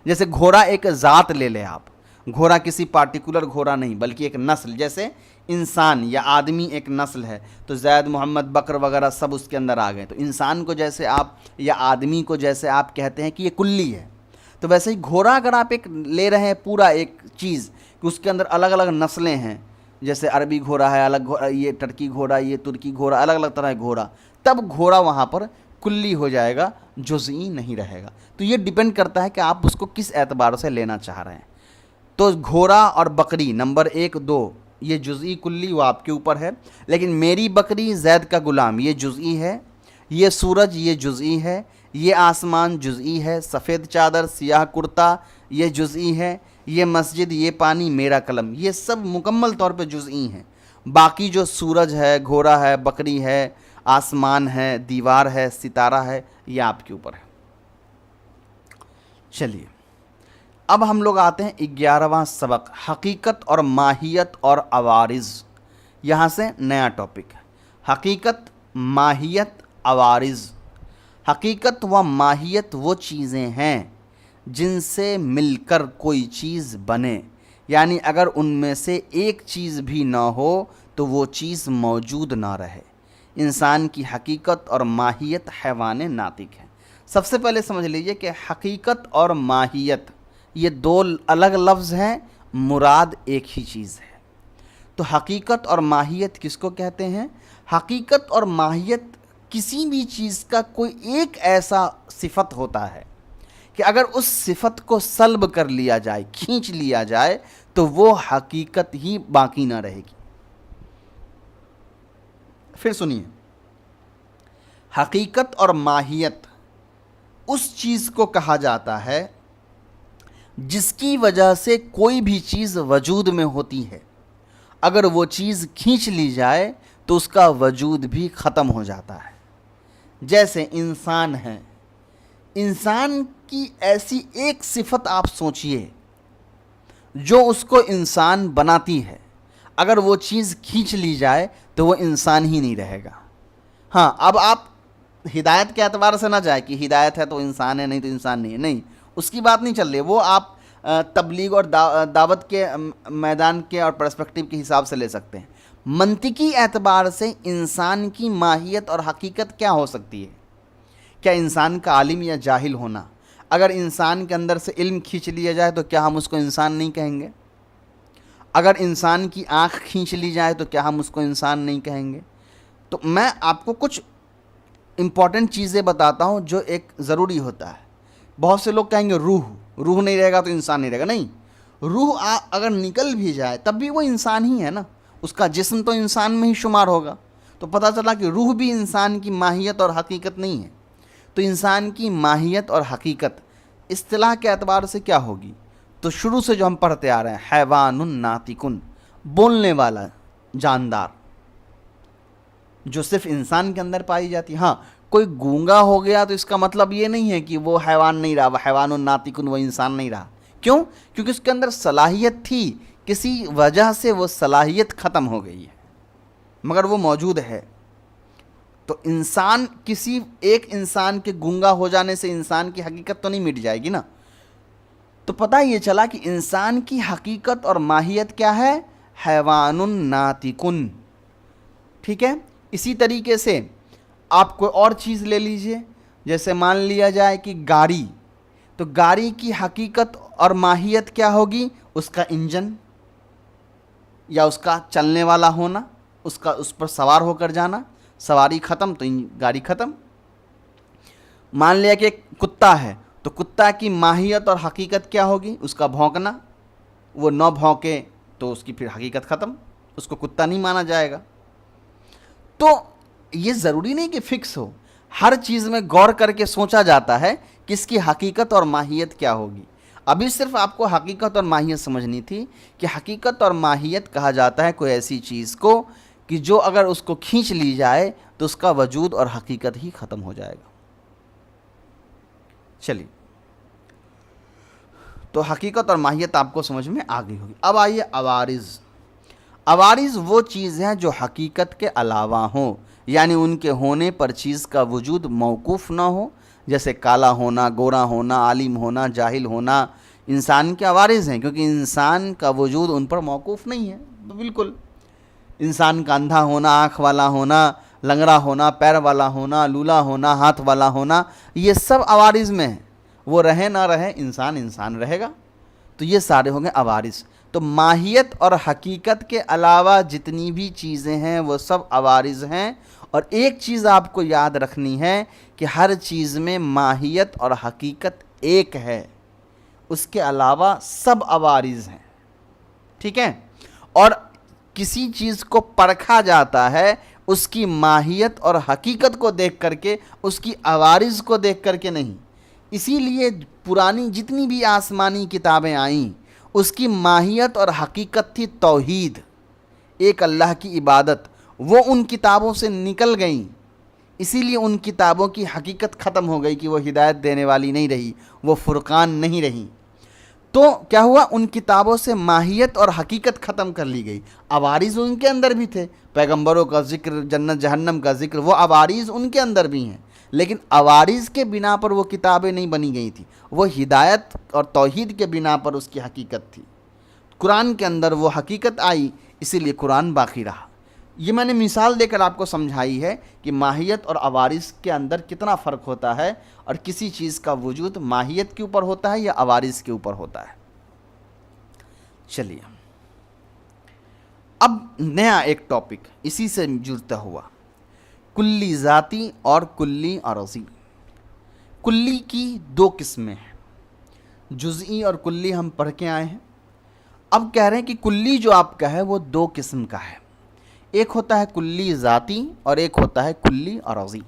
جیسے گھوڑا ایک ذات لے لیں آپ، گھوڑا کسی پارٹیکولر گھوڑا نہیں بلکہ ایک نسل، جیسے انسان یا آدمی ایک نسل ہے تو زید محمد بکر وغیرہ سب اس کے اندر آ گئے، تو انسان کو جیسے آپ یا آدمی کو جیسے آپ کہتے ہیں کہ یہ کلی ہے، تو ویسے ہی گھوڑا اگر آپ ایک لے رہے ہیں پورا ایک چیز کہ اس کے اندر الگ الگ نسلیں ہیں، جیسے عربی گھوڑا ہے الگ گھوڑا، یہ ٹرکی گھوڑا، یہ ترکی گھوڑا، الگ الگ طرح گھوڑا، تب گھوڑا وہاں پر کلی ہو جائے گا، جزئی نہیں رہے گا۔ تو یہ ڈیپینڈ کرتا ہے کہ آپ اس کو کس اعتبار سے لینا چاہ رہے ہیں۔ تو گھوڑا اور بکری نمبر 1 2 یہ جزئی کلی وہ آپ کے اوپر ہے، لیکن میری بکری زید کا غلام یہ جزئی ہے، یہ سورج یہ جزئی ہے، یہ آسمان جزئی ہے، سفید چادر سیاہ کرتا یہ جزئی ہے، یہ مسجد یہ پانی میرا قلم یہ سب مکمل طور پہ جزئی ہیں۔ باقی جو سورج ہے، گھوڑا ہے، بکری ہے، آسمان ہے، دیوار ہے، ستارہ ہے، یہ آپ کے اوپر ہے۔ چلیے اب ہم لوگ آتے ہیں 11واں سبق، حقیقت اور ماہیت اور عوارض۔ یہاں سے نیا ٹاپک ہے، حقیقت، ماہیت، عوارض۔ حقیقت و ماہیت وہ چیزیں ہیں جن سے مل کر کوئی چیز بنے، یعنی اگر ان میں سے ایک چیز بھی نہ ہو تو وہ چیز موجود نہ رہے۔ انسان کی حقیقت اور ماہیت حیوان ناطق ہے۔ سب سے پہلے سمجھ لیجئے کہ حقیقت اور ماہیت یہ دو الگ لفظ ہیں، مراد ایک ہی چیز ہے۔ تو حقیقت اور ماہیت کس کو کہتے ہیں؟ حقیقت اور ماہیت کسی بھی چیز کا کوئی ایک ایسا صفت ہوتا ہے کہ اگر اس صفت کو سلب کر لیا جائے، کھینچ لیا جائے تو وہ حقیقت ہی باقی نہ رہے گی۔ پھر سنیے، حقیقت اور ماہیت اس چیز کو کہا جاتا ہے جس کی وجہ سے کوئی بھی چیز وجود میں ہوتی ہے، اگر وہ چیز کھینچ لی جائے تو اس کا وجود بھی ختم ہو جاتا ہے۔ جیسے انسان ہے، انسان کی ایسی ایک صفت آپ سوچئے جو اس کو انسان بناتی ہے، اگر وہ چیز کھینچ لی جائے تو وہ انسان ہی نہیں رہے گا۔ ہاں اب آپ ہدایت کے اعتبار سے نہ جائے کہ ہدایت ہے تو انسان ہے، نہیں تو انسان نہیں ہے، نہیں اس کی بات نہیں چل رہی، وہ آپ تبلیغ اور دعوت کے میدان کے اور پرسپیکٹیو کے حساب سے لے سکتے ہیں۔ منطقی اعتبار سے انسان کی ماہیت اور حقیقت کیا ہو سکتی ہے؟ کیا انسان کا عالم یا جاہل ہونا؟ اگر انسان کے اندر سے علم کھینچ لیا جائے تو کیا ہم اس کو انسان نہیں کہیں گے؟ اگر انسان کی آنکھ کھینچ لی جائے تو کیا ہم اس کو انسان نہیں کہیں گے؟ تو میں آپ کو کچھ امپورٹنٹ چیزیں بتاتا ہوں جو ایک ضروری ہوتا ہے۔ بہت سے لوگ کہیں گے روح نہیں رہے گا تو انسان نہیں رہے گا، نہیں، روح اگر نکل بھی جائے تب بھی وہ انسان ہی ہے نا، اس کا جسم تو انسان میں ہی شمار ہوگا۔ تو پتہ چلا کہ روح بھی انسان کی ماہیت اور حقیقت نہیں ہے۔ تو انسان کی ماہیت اور حقیقت اصطلاح کے اعتبار سے کیا ہوگی؟ تو شروع سے جو ہم پڑھتے آ رہے ہیں، حیوان ناطقن، بولنے والا جاندار، جو صرف انسان کے اندر پائی جاتی ہے۔ ہاں کوئی گونگا ہو گیا تو اس کا مطلب یہ نہیں ہے کہ وہ حیوان نہیں رہا، وہ حیوان ناطقن، وہ انسان نہیں رہا۔ کیوں؟ کیونکہ اس کے اندر صلاحیت تھی، کسی وجہ سے وہ صلاحیت ختم ہو گئی ہے، مگر وہ موجود ہے۔ تو انسان، کسی ایک انسان کے گونگا ہو جانے سے انسان کی حقیقت تو نہیں مٹ جائے گی نا۔ تو پتہ یہ چلا کہ انسان کی حقیقت اور ماہیت کیا ہے؟ حیوان ناطقن، ٹھیک ہے۔ اسی طریقے سے آپ کوئی اور چیز لے لیجئے، جیسے مان لیا جائے کہ گاڑی، تو گاڑی کی حقیقت اور ماہیت کیا ہوگی؟ اس کا انجن یا اس کا چلنے والا ہونا، اس پر سوار ہو کر جانا، سواری ختم تو گاڑی ختم۔ مان لیا کہ ایک کتا ہے تو کتا کی ماہیت اور حقیقت کیا ہوگی؟ اس کا بھونکنا، وہ نہ بھونکے تو اس کی پھر حقیقت ختم، اس کو کتا نہیں مانا جائے گا۔ تو یہ ضروری نہیں کہ فکس ہو، ہر چیز میں غور کر کے سوچا جاتا ہے کہ اس کی حقیقت اور ماہیت کیا ہوگی۔ ابھی صرف آپ کو حقیقت اور ماہیت سمجھنی تھی کہ حقیقت اور ماہیت کہا جاتا ہے کوئی ایسی چیز کو کہ جو اگر اس کو کھینچ لی جائے تو اس کا وجود اور حقیقت ہی ختم ہو جائے گا۔ چلیے، تو حقیقت اور ماہیت آپ کو سمجھ میں آ گئی ہوگی۔ اب آئیے عوارض۔ عوارض وہ چیز ہیں جو حقیقت کے علاوہ ہوں، یعنی ان کے ہونے پر چیز کا وجود موقوف نہ ہو، جیسے کالا ہونا، گورا ہونا، عالم ہونا، جاہل ہونا، انسان کے عوارض ہیں، کیونکہ انسان کا وجود ان پر موقوف نہیں ہے۔ بالکل انسان کا اندھا ہونا، آنکھ والا ہونا، لنگڑا ہونا، پیر والا ہونا، لولا ہونا، ہاتھ والا ہونا، یہ سب عوارض میں ہیں۔ وہ رہے نہ رہے، انسان رہے گا۔ تو یہ سارے ہوں گے عوارض۔ تو ماہیت اور حقیقت کے علاوہ جتنی بھی چیزیں ہیں وہ سب عوارض ہیں۔ اور ایک چیز آپ کو یاد رکھنی ہے کہ ہر چیز میں ماہیت اور حقیقت ایک ہے، اس کے علاوہ سب عوارض ہیں، ٹھیک ہے؟ اور کسی چیز کو پرکھا جاتا ہے اس کی ماہیت اور حقیقت کو دیکھ کر کے، اس کی عوارض کو دیکھ کر کے نہیں۔ اسی لیے پرانی جتنی بھی آسمانی کتابیں آئیں اس کی ماہیت اور حقیقت تھی توحید، ایک اللہ کی عبادت، وہ ان کتابوں سے نکل گئیں۔ اسی لیے ان کتابوں کی حقیقت ختم ہو گئی کہ وہ ہدایت دینے والی نہیں رہی، وہ فرقان نہیں رہی۔ تو کیا ہوا؟ ان کتابوں سے ماہیت اور حقیقت ختم کر لی گئی۔ عوارض ان کے اندر بھی تھے، پیغمبروں کا ذکر، جنت جہنم کا ذکر، وہ عوارض ان کے اندر بھی ہیں، لیکن عوارض کے بنا پر وہ کتابیں نہیں بنی گئی تھیں، وہ ہدایت اور توحید کے بنا پر اس کی حقیقت تھی۔ قرآن کے اندر وہ حقیقت آئی، اسی لیے قرآن باقی رہا۔ یہ میں نے مثال دے کر آپ کو سمجھائی ہے کہ ماہیت اور عوارض کے اندر کتنا فرق ہوتا ہے، اور کسی چیز کا وجود ماہیت کے اوپر ہوتا ہے یا عوارض کے اوپر ہوتا ہے۔ چلیے، اب نیا ایک ٹاپک اسی سے جڑتا ہوا، کلی ذاتی اور کلی عرضی۔ کلی کی دو قسمیں ہیں، جزئی اور کلی ہم پڑھ کے آئے ہیں۔ اب کہہ رہے ہیں کہ کلی جو آپ کا ہے وہ دو قسم کا ہے، ایک ہوتا ہے کلی ذاتی اور ایک ہوتا ہے کلی عرضی۔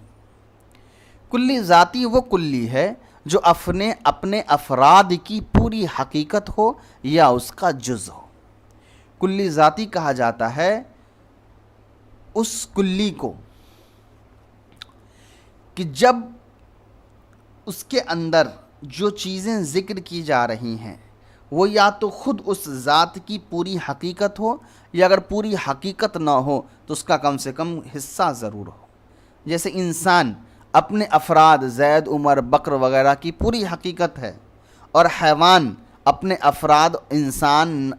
کلی ذاتی وہ کلی ہے جو اپنے افراد کی پوری حقیقت ہو یا اس کا جز ہو۔ کلی ذاتی کہا جاتا ہے اس کلی کو کہ جب اس کے اندر جو چیزیں ذکر کی جا رہی ہیں وہ یا تو خود اس ذات کی پوری حقیقت ہو، یا اگر پوری حقیقت نہ ہو تو اس کا کم سے کم حصہ ضرور ہو۔ جیسے انسان اپنے افراد زید، عمر، بکر وغیرہ کی پوری حقیقت ہے، اور حیوان اپنے افراد انسان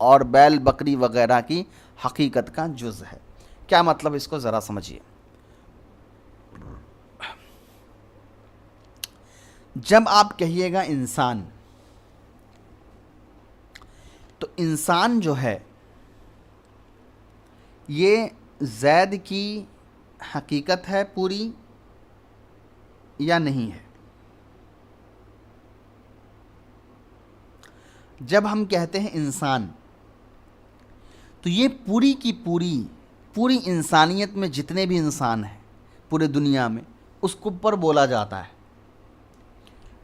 اور بیل، بکری وغیرہ کی حقیقت کا جز ہے۔ کیا مطلب اس کو ذرا سمجھیے۔ جب آپ کہیے گا انسان، تو انسان جو ہے یہ زید کی حقیقت ہے پوری یا نہیں ہے؟ جب ہم کہتے ہیں انسان تو یہ پوری کی پوری انسانیت میں جتنے بھی انسان ہیں پورے دنیا میں اس کو پر بولا جاتا ہے،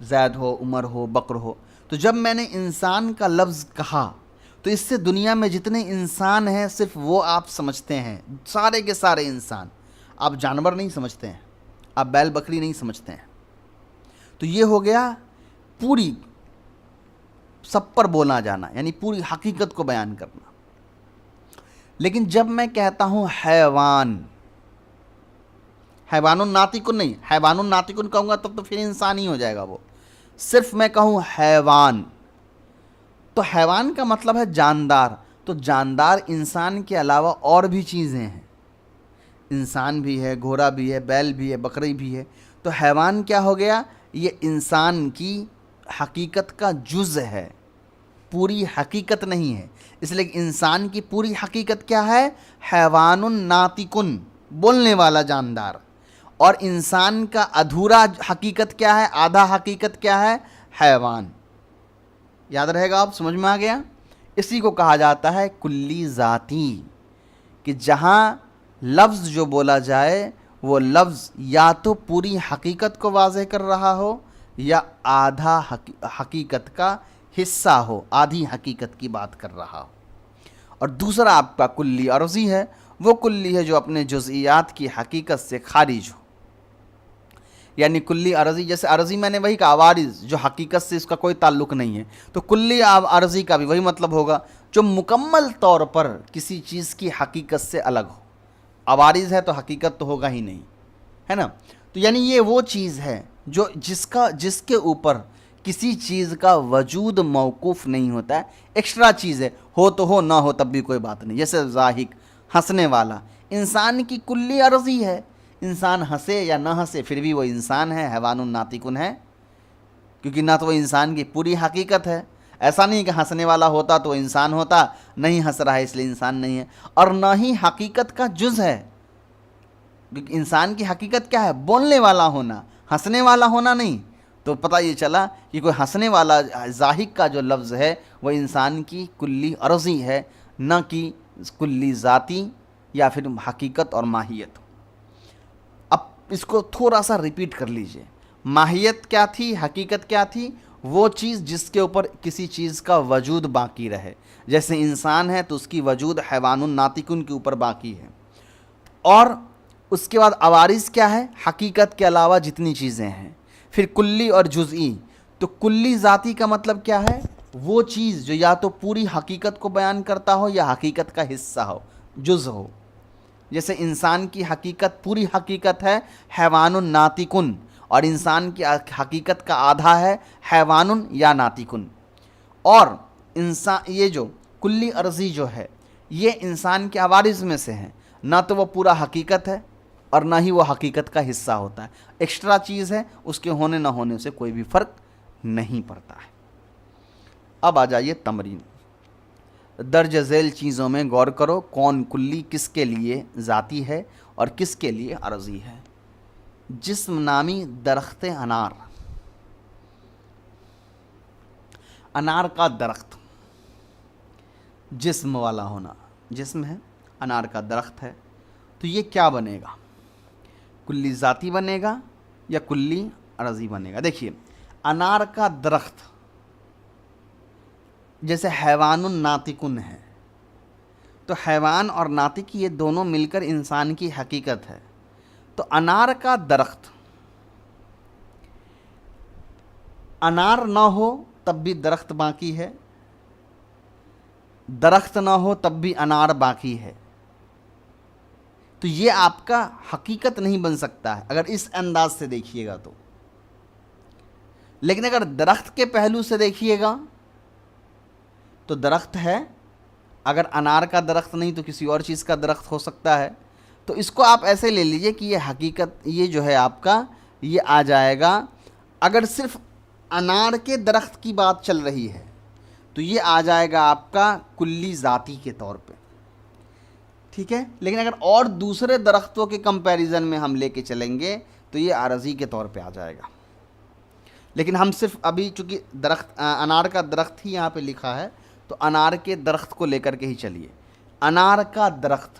زید ہو، عمر ہو، بکر ہو۔ تو جب میں نے انسان کا لفظ کہا تو اس سے دنیا میں جتنے انسان ہیں صرف وہ آپ سمجھتے ہیں، سارے کے سارے انسان، آپ جانور نہیں سمجھتے ہیں، آپ بیل بکری نہیں سمجھتے ہیں۔ تو یہ ہو گیا پوری سب پر بولا جانا، یعنی پوری حقیقت کو بیان کرنا۔ لیکن جب میں کہتا ہوں حیوان، حیوان الناطقن نہیں، حیوان الناطقن کہوں گا تب تو پھر انسان ہی ہو جائے گا وہ۔ صرف میں کہوں حیوان، تو حیوان کا مطلب ہے جاندار۔ تو جاندار انسان کے علاوہ اور بھی چیزیں ہیں، انسان بھی ہے، گھوڑا بھی ہے، بیل بھی ہے، بکری بھی ہے۔ تو حیوان کیا ہو گیا؟ یہ انسان کی حقیقت کا جز ہے، پوری حقیقت نہیں ہے۔ اس لیے کہ انسان کی پوری حقیقت کیا ہے؟ حیوان ناطقن، بولنے والا جاندار۔ اور انسان کا ادھورا حقیقت کیا ہے، آدھا حقیقت کیا ہے، حیوان. یاد رہے گا، آپ سمجھ میں آ گیا. اسی کو کہا جاتا ہے کلی ذاتی، کہ جہاں لفظ جو بولا جائے وہ لفظ یا تو پوری حقیقت کو واضح کر رہا ہو یا آدھا حقیقت کا حصہ ہو، آدھی حقیقت کی بات کر رہا ہو. اور دوسرا آپ کا کلی عرضی ہے، وہ کلی ہے جو اپنے جزئیات کی حقیقت سے خارج ہو. یعنی کلی عرضی، جیسے عرضی میں نے وہی کہا، عوارض جو حقیقت سے اس کا کوئی تعلق نہیں ہے، تو کلی عرضی کا بھی وہی مطلب ہوگا جو مکمل طور پر کسی چیز کی حقیقت سے الگ ہو. عوارض ہے تو حقیقت تو ہوگا ہی نہیں، ہے نا. تو یعنی یہ وہ چیز ہے جو جس کے اوپر کسی چیز کا وجود موقوف نہیں ہوتا ہے، ایکسٹرا چیز ہے، ہو تو ہو، نہ ہو تب بھی کوئی بات نہیں. جیسے ضاحک، ہنسنے والا، انسان کی کلی عرضی ہے. انسان ہنسے یا نہ ہنسے پھر بھی وہ انسان ہے، حیوان ناطقن ہے، کیونکہ نہ تو وہ انسان کی پوری حقیقت ہے. ایسا نہیں کہ ہنسنے والا ہوتا تو وہ انسان ہوتا، نہیں ہنس رہا ہے اس لیے انسان نہیں ہے. اور نہ ہی حقیقت کا جز ہے، کیونکہ انسان کی حقیقت کیا ہے، بولنے والا ہونا، ہنسنے والا ہونا نہیں. تو پتہ یہ چلا کہ کوئی ہنسنے والا، ضاحک کا جو لفظ ہے وہ انسان کی کلی عرضی ہے، نہ کہ کلی ذاتی یا پھر حقیقت اور ماہیت. اب اس کو تھوڑا سا ریپیٹ کر لیجئے. ماہیت کیا تھی، حقیقت کیا تھی؟ وہ چیز جس کے اوپر کسی چیز کا وجود باقی رہے. جیسے انسان ہے تو اس کی وجود حیوان ناطقن کے اوپر باقی ہے. اور اس کے بعد عوارض کیا ہے، حقیقت کے علاوہ جتنی چیزیں ہیں. پھر کلی اور جزئی. تو کلی ذاتی کا مطلب کیا ہے، وہ چیز جو یا تو پوری حقیقت کو بیان کرتا ہو یا حقیقت کا حصہ ہو، جز ہو. جیسے انسان کی حقیقت پوری حقیقت ہے حیوان ناطقن، اور انسان کی حقیقت کا آدھا ہے حیوان یا ناطقن. اور انسان، یہ جو کلی عرضی جو ہے یہ انسان کے عوارض میں سے ہے، نہ تو وہ پورا حقیقت ہے اور نہ ہی وہ حقیقت کا حصہ ہوتا ہے، ایکسٹرا چیز ہے، اس کے ہونے نہ ہونے سے کوئی بھی فرق نہیں پڑتا ہے. اب آ جائیے تمرین. درج ذیل چیزوں میں غور کرو، کون کلی کس کے لیے ذاتی ہے اور کس کے لیے عرضی ہے. جسم نامی درخت انار. انار کا درخت، جسم والا ہونا، جسم ہے، انار کا درخت ہے. تو یہ کیا بنے گا، کلی ذاتی بنے گا یا کلی عرضی بنے گا؟ دیکھیے، انار کا درخت جیسے حیوان ناطقن ہے، تو حیوان اور ناطق یہ دونوں مل کر انسان کی حقیقت ہے. تو انار کا درخت، انار نہ ہو تب بھی درخت باقی ہے، درخت نہ ہو تب بھی انار باقی ہے. تو یہ آپ کا حقیقت نہیں بن سکتا ہے اگر اس انداز سے دیکھیے گا تو. لیکن اگر درخت کے پہلو سے دیکھیے گا تو درخت ہے. اگر انار کا درخت نہیں تو کسی اور چیز کا درخت ہو سکتا ہے. تو اس کو آپ ایسے لے لیجئے کہ یہ حقیقت، یہ جو ہے آپ کا، یہ آ جائے گا. اگر صرف انار کے درخت کی بات چل رہی ہے تو یہ آ جائے گا آپ کا کلی ذاتی کے طور پہ، ٹھیک ہے. لیکن اگر اور دوسرے درختوں کے کمپیریزن میں ہم لے کے چلیں گے تو یہ عرضی کے طور پہ آ جائے گا. لیکن ہم صرف ابھی چونکہ درخت، انار کا درخت ہی یہاں پہ لکھا ہے تو انار کے درخت کو لے کر کے ہی چلیے. انار کا درخت،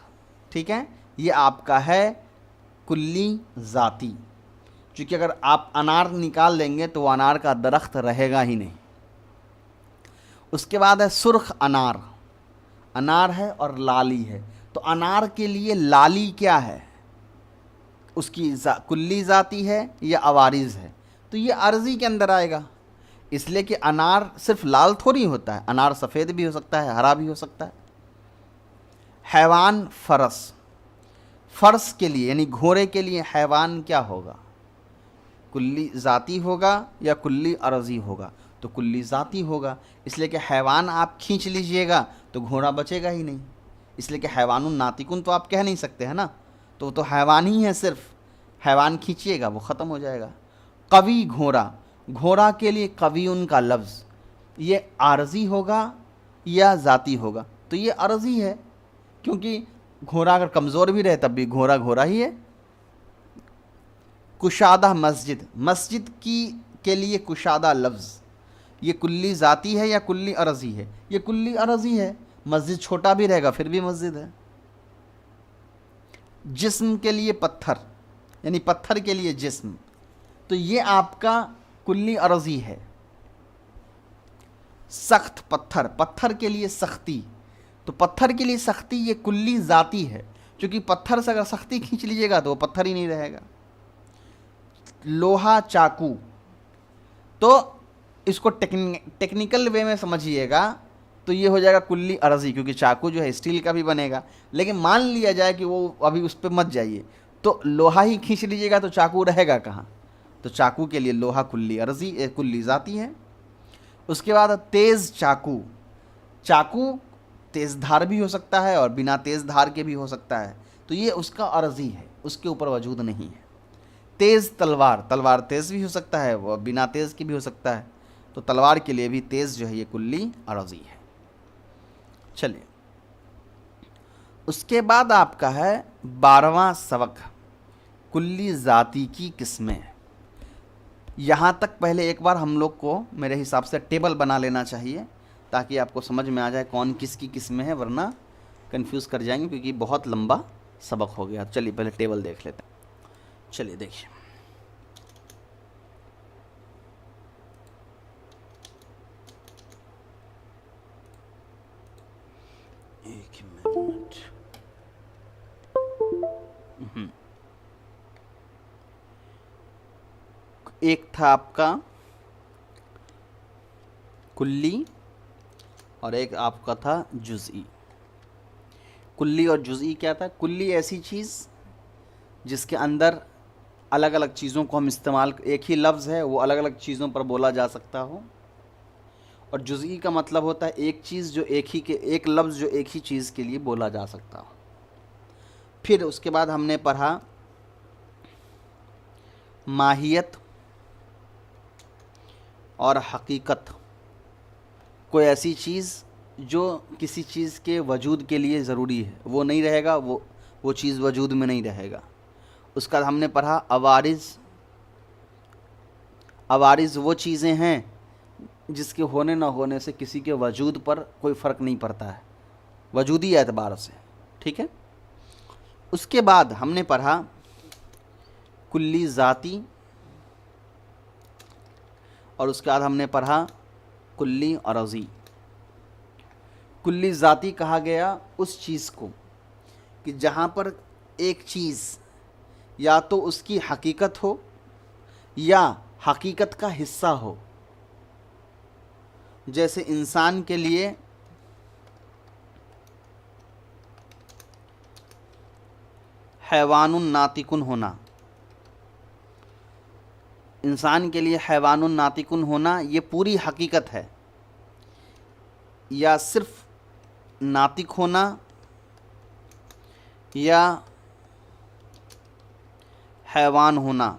ٹھیک ہے، یہ آپ کا ہے کلی ذاتی. چونکہ اگر آپ انار نکال دیں گے تو وہ انار کا درخت رہے گا ہی نہیں. اس کے بعد ہے سرخ انار. انار ہے اور لالی ہے. تو انار کے لیے لالی کیا ہے، اس کی کلی ذاتی ہے یا عوارض ہے؟ تو یہ عرضی کے اندر آئے گا، اس لیے کہ انار صرف لال تھوڑی ہوتا ہے، انار سفید بھی ہو سکتا ہے، ہرا بھی ہو سکتا ہے. حیوان فرس. فرس کے لیے یعنی گھوڑے کے لیے حیوان کیا ہوگا، کلی ذاتی ہوگا یا کلی عرضی ہوگا؟ تو کلی ذاتی ہوگا، اس لیے کہ حیوان آپ کھینچ لیجئے گا تو گھوڑا بچے گا ہی نہیں، اس لیے کہ حیوان ناطقن تو آپ کہہ نہیں سکتے ہیں نا، تو وہ تو حیوان ہی ہے. صرف حیوان کھینچیے گا وہ ختم ہو جائے گا. قوی گھوڑا. گھوڑا کے لیے قوی ان کا لفظ یہ عارضی ہوگا یا ذاتی ہوگا؟ تو یہ عرضی ہے، کیونکہ گھوڑا اگر کمزور بھی رہے تب بھی گھوڑا گھوڑا ہی ہے. کشادہ مسجد، مسجد کے لیے کشادہ لفظ یہ کلی ذاتی ہے یا کلی عرضی ہے؟ یہ کلی عرضی ہے، مسجد چھوٹا بھی رہے گا پھر بھی مسجد ہے۔ جسم کے لیے پتھر، یعنی پتھر کے لیے جسم، تو یہ آپ کا کلی عرضی ہے۔ سخت پتھر، پتھر کے لیے سختی، تو پتھر کے لیے سختی یہ کلی ذاتی ہے، کیونکہ پتھر سے اگر سختی کھینچ لیجیے گا تو وہ پتھر ہی نہیں رہے گا۔ لوہا چاقو، تو اس کو ٹیکنیکل وے میں سمجھیے گا تو یہ ہو جائے گا کلی عرضی، کیونکہ چاقو جو ہے اسٹیل کا بھی بنے گا، لیکن مان لیا جائے کہ وہ ابھی اس پہ مت جائیے، تو لوہا ہی کھینچ لیجیے گا تو چاقو رہے گا کہاں؟ تو چاقو کے لیے لوہا کلی عرضی کلی ذاتی ہے۔ اس کے بعد تیز چاقو، چاقو تیز دھار بھی ہو سکتا ہے اور بنا تیز دھار کے بھی ہو سکتا ہے، تو یہ اس کا عرضی ہے، اس کے اوپر وجود نہیں ہے۔ تیز تلوار، تلوار تیز بھی ہو سکتا ہے اور بنا تیز کی بھی ہو سکتا ہے، تو تلوار کے لیے بھی تیز جو ہے یہ کلی عرضی ہے۔ چلیے، اس کے بعد آپ کا ہے 12واں سبق، کلی ذاتی کی قسمیں۔ یہاں تک پہلے ایک بار ہم لوگ کو میرے حساب سے ٹیبل بنا لینا چاہیے تاکہ آپ کو سمجھ میں آ جائے کون کس کی قسمیں ہیں، ورنہ کنفیوز کر جائیں گے کیونکہ بہت لمبا سبق ہو گیا۔ چلیے پہلے ٹیبل دیکھ لیتے ہیں۔ چلیے دیکھیے، ایک منٹ، ایک تھا آپ کا کلی اور ایک آپ کا تھا جزئی۔ کلی اور جزئی کیا تھا؟ کلی ایسی چیز جس کے اندر الگ الگ چیزوں کو ہم استعمال، ایک ہی لفظ ہے وہ الگ الگ چیزوں پر بولا جا سکتا ہو، اور جزئی کا مطلب ہوتا ہے ایک چیز جو ایک لفظ جو ایک ہی چیز کے لیے بولا جا سکتا ہو۔ پھر اس کے بعد ہم نے پڑھا ماہیت اور حقیقت، کوئی ایسی چیز جو کسی چیز کے وجود کے لیے ضروری ہے، وہ نہیں رہے گا، وہ چیز وجود میں نہیں رہے گا۔ اس کا ہم نے پڑھا عوارض، عوارض وہ چیزیں ہیں جس کے ہونے نہ ہونے سے کسی کے وجود پر کوئی فرق نہیں پڑتا ہے، وجودی اعتبار سے، ٹھیک ہے۔ اس کے بعد ہم نے پڑھا کلی ذاتی، اور اس کے بعد ہم نے پڑھا کلی عرضی۔ کلی ذاتی کہا گیا اس چیز کو کہ جہاں پر ایک چیز یا تو اس کی حقیقت ہو یا حقیقت کا حصہ ہو، جیسے انسان کے لیے حیوان ناطقن ہونا، انسان کے لیے حیوان ناطقن ہونا یہ پوری حقیقت ہے، یا صرف ناطق ہونا یا حیوان ہونا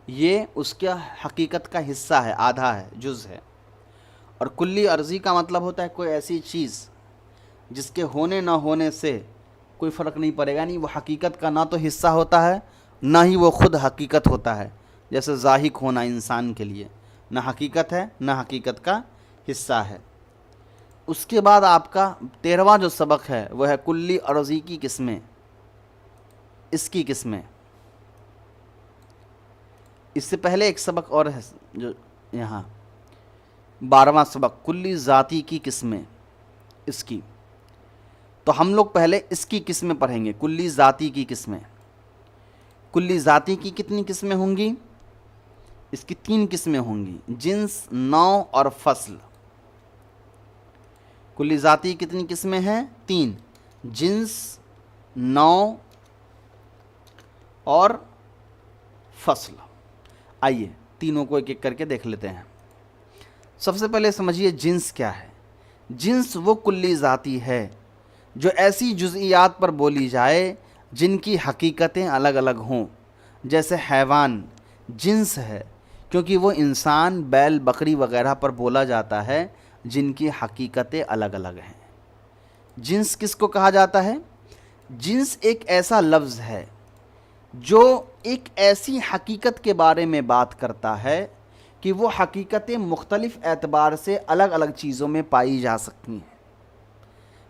یہ اس کے حقیقت کا حصہ ہے، آدھا ہے، جز ہے۔ اور کلی عرضی کا مطلب ہوتا ہے کوئی ایسی چیز جس کے ہونے نہ ہونے سے کوئی فرق نہیں پڑے گا، یعنی وہ حقیقت کا نہ تو حصہ ہوتا ہے نہ ہی وہ خود حقیقت ہوتا ہے، جیسے ضاحک ہونا انسان کے لیے نہ حقیقت ہے نہ حقیقت کا حصہ ہے۔ اس کے بعد آپ کا 13واں جو سبق ہے وہ ہے کلی عرضی کی قسمیں، اس کی قسمیں۔ اس سے پہلے ایک سبق اور ہے جو یہاں 12واں سبق کلی ذاتی کی قسمیں، اس کی، تو ہم لوگ پہلے اس کی قسمیں پڑھیں گے، کلی ذاتی کی قسمیں۔ کلی ذاتی کی کتنی قسمیں ہوں گی؟ اس کی 3 قسمیں ہوں گی، جنس، نوع اور فصل۔ کلی ذاتی کتنی قسمیں ہیں؟ 3، جنس، نوع اور فصل۔ آئیے تینوں کو ایک ایک کر کے دیکھ لیتے ہیں۔ سب سے پہلے سمجھیے جنس کیا ہے۔ جنس وہ کلی ذاتی ہے جو ایسی جزئیات پر بولی جائے جن کی حقیقتیں الگ الگ ہوں، جیسے حیوان جنس ہے کیونکہ وہ انسان، بیل، بکری وغیرہ پر بولا جاتا ہے جن کی حقیقتیں الگ الگ ہیں۔ جنس کس کو کہا جاتا ہے؟ جنس ایک ایسا لفظ ہے جو ایک ایسی حقیقت کے بارے میں بات کرتا ہے کہ وہ حقیقتیں مختلف اعتبار سے الگ الگ چیزوں میں پائی جا سکتی ہیں۔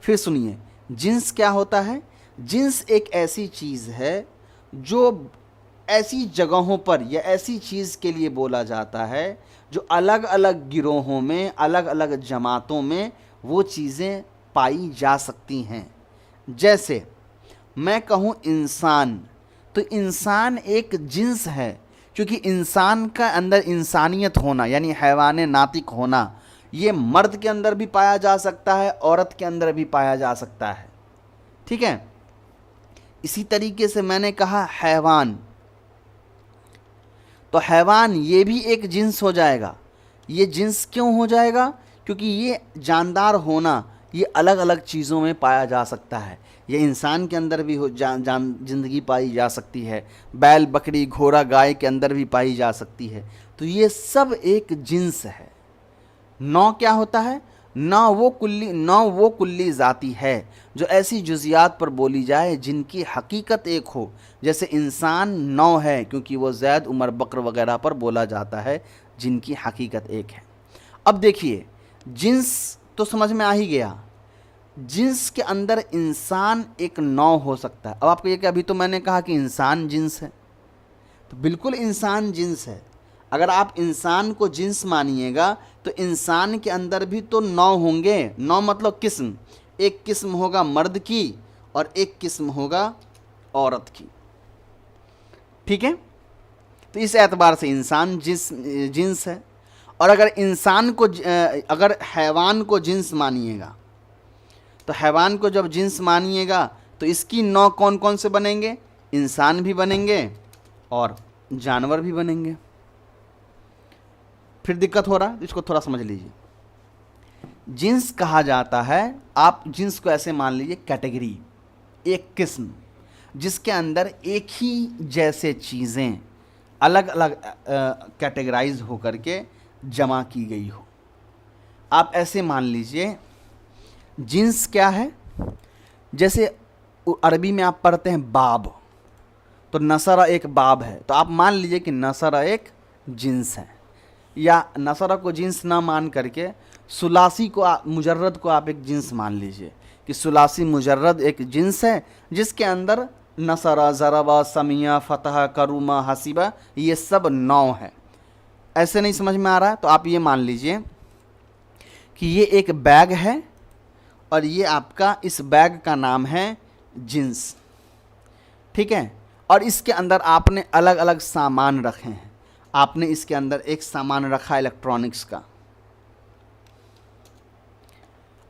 پھر سنیے، جنس کیا ہوتا ہے؟ جنس ایک ایسی چیز ہے جو ایسی جگہوں پر یا ایسی چیز کے لیے بولا جاتا ہے جو الگ الگ گروہوں میں، الگ الگ جماعتوں میں وہ چیزیں پائی جا سکتی ہیں۔ جیسے میں کہوں انسان، تو انسان ایک جنس ہے، کیونکہ انسان کا اندر انسانیت ہونا یعنی حیوان ناطق ہونا، یہ مرد کے اندر بھی پایا جا سکتا ہے، عورت کے اندر بھی پایا جا سکتا ہے، ٹھیک ہے۔ اسی طریقے سے میں نے کہا حیوان، تو حیوان یہ بھی ایک جنس ہو جائے گا۔ یہ جنس کیوں ہو جائے گا؟ کیونکہ یہ جاندار ہونا یہ الگ الگ چیزوں میں پایا جا سکتا ہے۔ یہ انسان کے اندر بھی زندگی پائی جا سکتی ہے، بیل بکری گھوڑا گائے کے اندر بھی پائی جا سکتی ہے، تو یہ سب ایک جنس ہے۔ نوع کیا ہوتا ہے؟ نوع وہ کلی ذاتی ہے جو ایسی جزیات پر بولی جائے جن کی حقیقت ایک ہو، جیسے انسان نوع ہے کیونکہ وہ زید عمر بکر وغیرہ پر بولا جاتا ہے جن کی حقیقت ایک ہے۔ اب دیکھیے، جنس تو سمجھ میں آ ہی گیا، جنس کے اندر انسان ایک نوع ہو سکتا ہے۔ اب آپ کو یہ کہ ابھی تو میں نے کہا کہ انسان جنس ہے، تو بالکل انسان جنس ہے۔ اگر آپ انسان کو جنس مانیے گا تو انسان کے اندر بھی تو نوع ہوں گے۔ نوع مطلب قسم، ایک قسم ہوگا مرد کی اور ایک قسم ہوگا عورت کی، ٹھیک ہے۔ تو اس اعتبار سے انسان جنس ہے۔ اور اگر حیوان کو جنس مانیے گا تو حیوان کو جب جنس مانیے گا تو اس کی نوع کون کون سے بنیں گے؟ انسان بھی بنیں گے اور جانور بھی بنیں گے۔ پھر دقت ہو رہا ہے، اس کو تھوڑا سمجھ لیجیے۔ جنس کہا جاتا ہے، آپ جنس کو ایسے مان لیجیے کیٹیگری، ایک قسم جس کے اندر ایک ہی جیسے چیزیں الگ الگ کیٹیگرائز ہو کر کے جمع کی گئی ہو۔ آپ ایسے مان لیجئے جنس کیا ہے؟ جیسے عربی میں آپ پڑھتے ہیں باب، تو نصرہ ایک باب ہے، تو آپ مان لیجئے کہ نصرہ ایک جنس ہے۔ یا نصرہ کو جنس نہ مان کر کے ثلاثی کو مجرد کو آپ ایک جنس مان لیجئے کہ ثلاثی مجرد ایک جنس ہے جس کے اندر نصرہ، ضربہ، سمیہ، فتح، کرمہ، حسیبہ یہ سب نوع ہے۔ ایسے نہیں سمجھ میں آ رہا ہے تو آپ یہ مان لیجئے کہ یہ ایک بیگ ہے اور یہ آپ کا اس بیگ کا نام ہے جنس، ٹھیک ہے۔ اور اس کے اندر آپ نے الگ الگ سامان رکھے ہیں۔ آپ نے اس کے اندر ایک سامان رکھا الیکٹرانکس کا،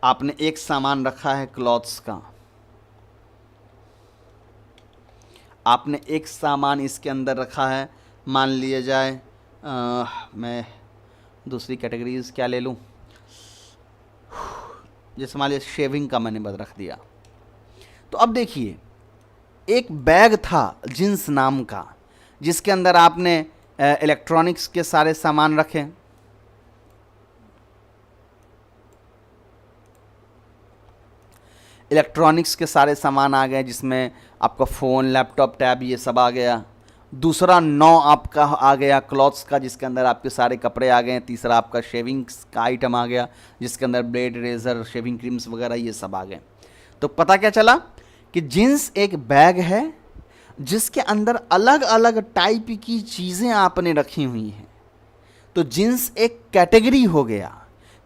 آپ نے ایک سامان رکھا ہے کلوتھس کا، آپ نے ایک سامان اس کے اندر رکھا ہے، مان لیا جائے میں دوسری کیٹیگریز کیا لے لوں، جیسے مان لیا شیونگ کا میں نے بس رکھ دیا۔ تو اب دیکھیے، ایک بیگ تھا جنس نام کا جس کے اندر آپ نے الیکٹرانکس کے سارے سامان رکھے، الیکٹرانکس کے سارے سامان آ گئے جس میں آپ کا فون، لیپ ٹاپ، ٹیب یہ سب آ گیا۔ دوسرا نوع آپ کا آ گیا کلوتھس کا جس کے اندر آپ کے سارے کپڑے آ گئے۔ تیسرا آپ کا شیونگس کا آئٹم آ گیا جس کے اندر بلیڈ، ریزر، شیونگ کریمز وغیرہ یہ سب آ گئے۔ تو پتہ کیا چلا کہ جنس ایک بیگ ہے جس کے اندر الگ الگ ٹائپ کی چیزیں آپ نے رکھی ہوئی ہیں، تو جنس ایک کیٹیگری ہو گیا۔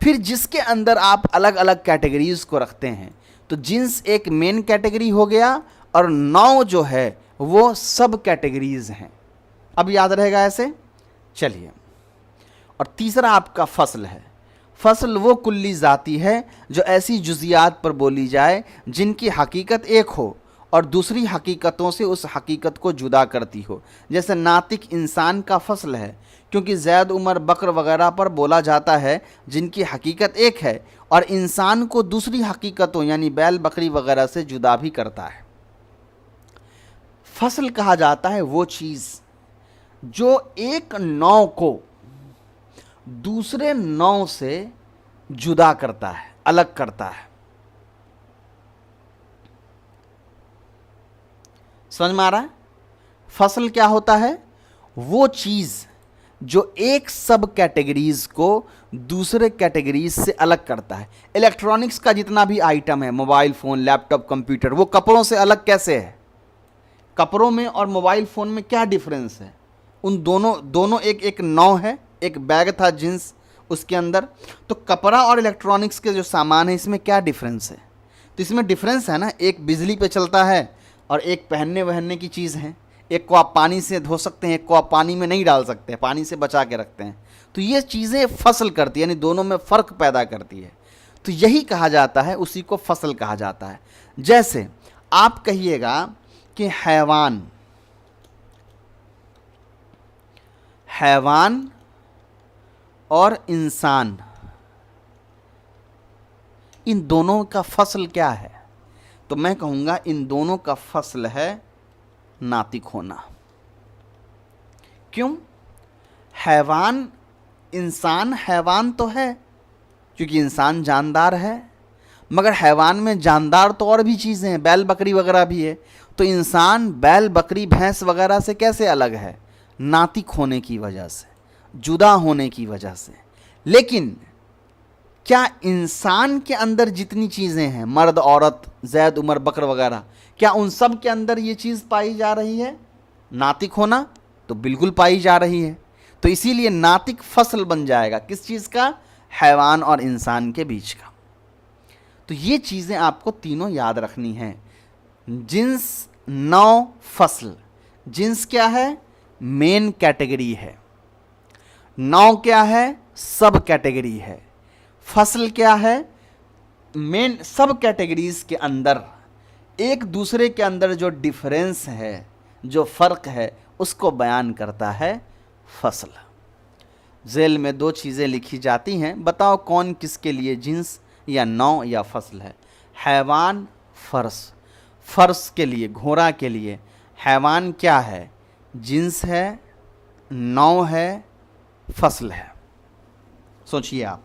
پھر جس کے اندر آپ الگ الگ کیٹیگریز کو رکھتے ہیں تو جنس ایک مین کیٹیگری ہو گیا اور نوع جو ہے وہ سب کیٹیگریز ہیں۔ اب یاد رہے گا ایسے؟ چلیے، اور تیسرا آپ کا فصل ہے۔ فصل وہ کلی ذاتی ہے جو ایسی جزیات پر بولی جائے جن کی حقیقت ایک ہو اور دوسری حقیقتوں سے اس حقیقت کو جدا کرتی ہو، جیسے ناطق انسان کا فصل ہے کیونکہ زید، عمر، بکر وغیرہ پر بولا جاتا ہے جن کی حقیقت ایک ہے، اور انسان کو دوسری حقیقتوں یعنی بیل، بکری وغیرہ سے جدا بھی کرتا ہے۔ فصل کہا جاتا ہے وہ چیز جو ایک نوع کو دوسرے نوع سے جدا کرتا ہے، الگ کرتا ہے۔ سمجھ میں آ رہا ہے؟ فصل کیا ہوتا ہے؟ وہ چیز جو ایک سب کیٹیگریز کو دوسرے کیٹیگریز سے الگ کرتا ہے. الیکٹرانکس کا جتنا بھی آئٹم ہے، موبائل فون، لیپ ٹاپ، کمپیوٹر، وہ کپڑوں سے الگ کیسے ہے؟ کپڑوں میں اور موبائل فون میں کیا ڈیفرنس ہے؟ ان دونوں ایک نو ہے. ایک بیگ تھا جنس اس کے اندر. تو کپڑا اور الیکٹرانکس کے جو سامان ہے اس میں کیا ڈیفرنس ہے؟ تو اس میں ڈیفرنس ہے نا، ایک بجلی پہ چلتا ہے اور ایک پہننے وہننے کی چیز ہے. ایک کو آپ پانی سے دھو سکتے ہیں، ایک کو آپ پانی میں نہیں ڈال سکتے، پانی سے بچا کے رکھتے ہیں. تو یہ چیزیں فصل کرتی ہے، یعنی دونوں میں فرق پیدا کرتی ہے. تو یہی کہا جاتا ہے، اسی کو فصل کہا جاتا ہے. جیسے آپ کہیے گا کہ حیوان اور انسان، ان دونوں کا فصل کیا ہے؟ تو میں کہوں گا ان دونوں کا فصل ہے ناطق ہونا. کیوں؟ انسان حیوان تو ہے کیونکہ انسان جاندار ہے، مگر حیوان میں جاندار تو اور بھی چیزیں ہیں، بیل بکری وغیرہ بھی ہے. تو انسان بیل بکری بھینس وغیرہ سے کیسے الگ ہے؟ ناطق ہونے کی وجہ سے، جدا ہونے کی وجہ سے. لیکن کیا انسان کے اندر جتنی چیزیں ہیں، مرد عورت زید عمر بکر وغیرہ، کیا ان سب کے اندر یہ چیز پائی جا رہی ہے ناطق ہونا؟ تو بالکل پائی جا رہی ہے. تو اسی لیے ناطق فصل بن جائے گا. کس چیز کا؟ حیوان اور انسان کے بیچ کا. تو یہ چیزیں آپ کو تینوں یاد رکھنی ہیں. جنس، نو، فصل. جنس کیا ہے؟ مین کیٹیگری ہے. نو کیا ہے؟ سب کیٹیگری ہے. فصل کیا ہے؟ مین سب کیٹیگریز کے اندر ایک دوسرے کے اندر جو ڈیفرنس ہے، جو فرق ہے، اس کو بیان کرتا ہے فصل. ذیل میں دو چیزیں لکھی جاتی ہیں، بتاؤ کون کس کے لیے جنس یا نو یا فصل ہے؟ حیوان، فرس کے لیے، گھوڑا کے لیے. حیوان کیا ہے؟ جنس ہے، نو ہے، فصل ہے. سوچئے آپ،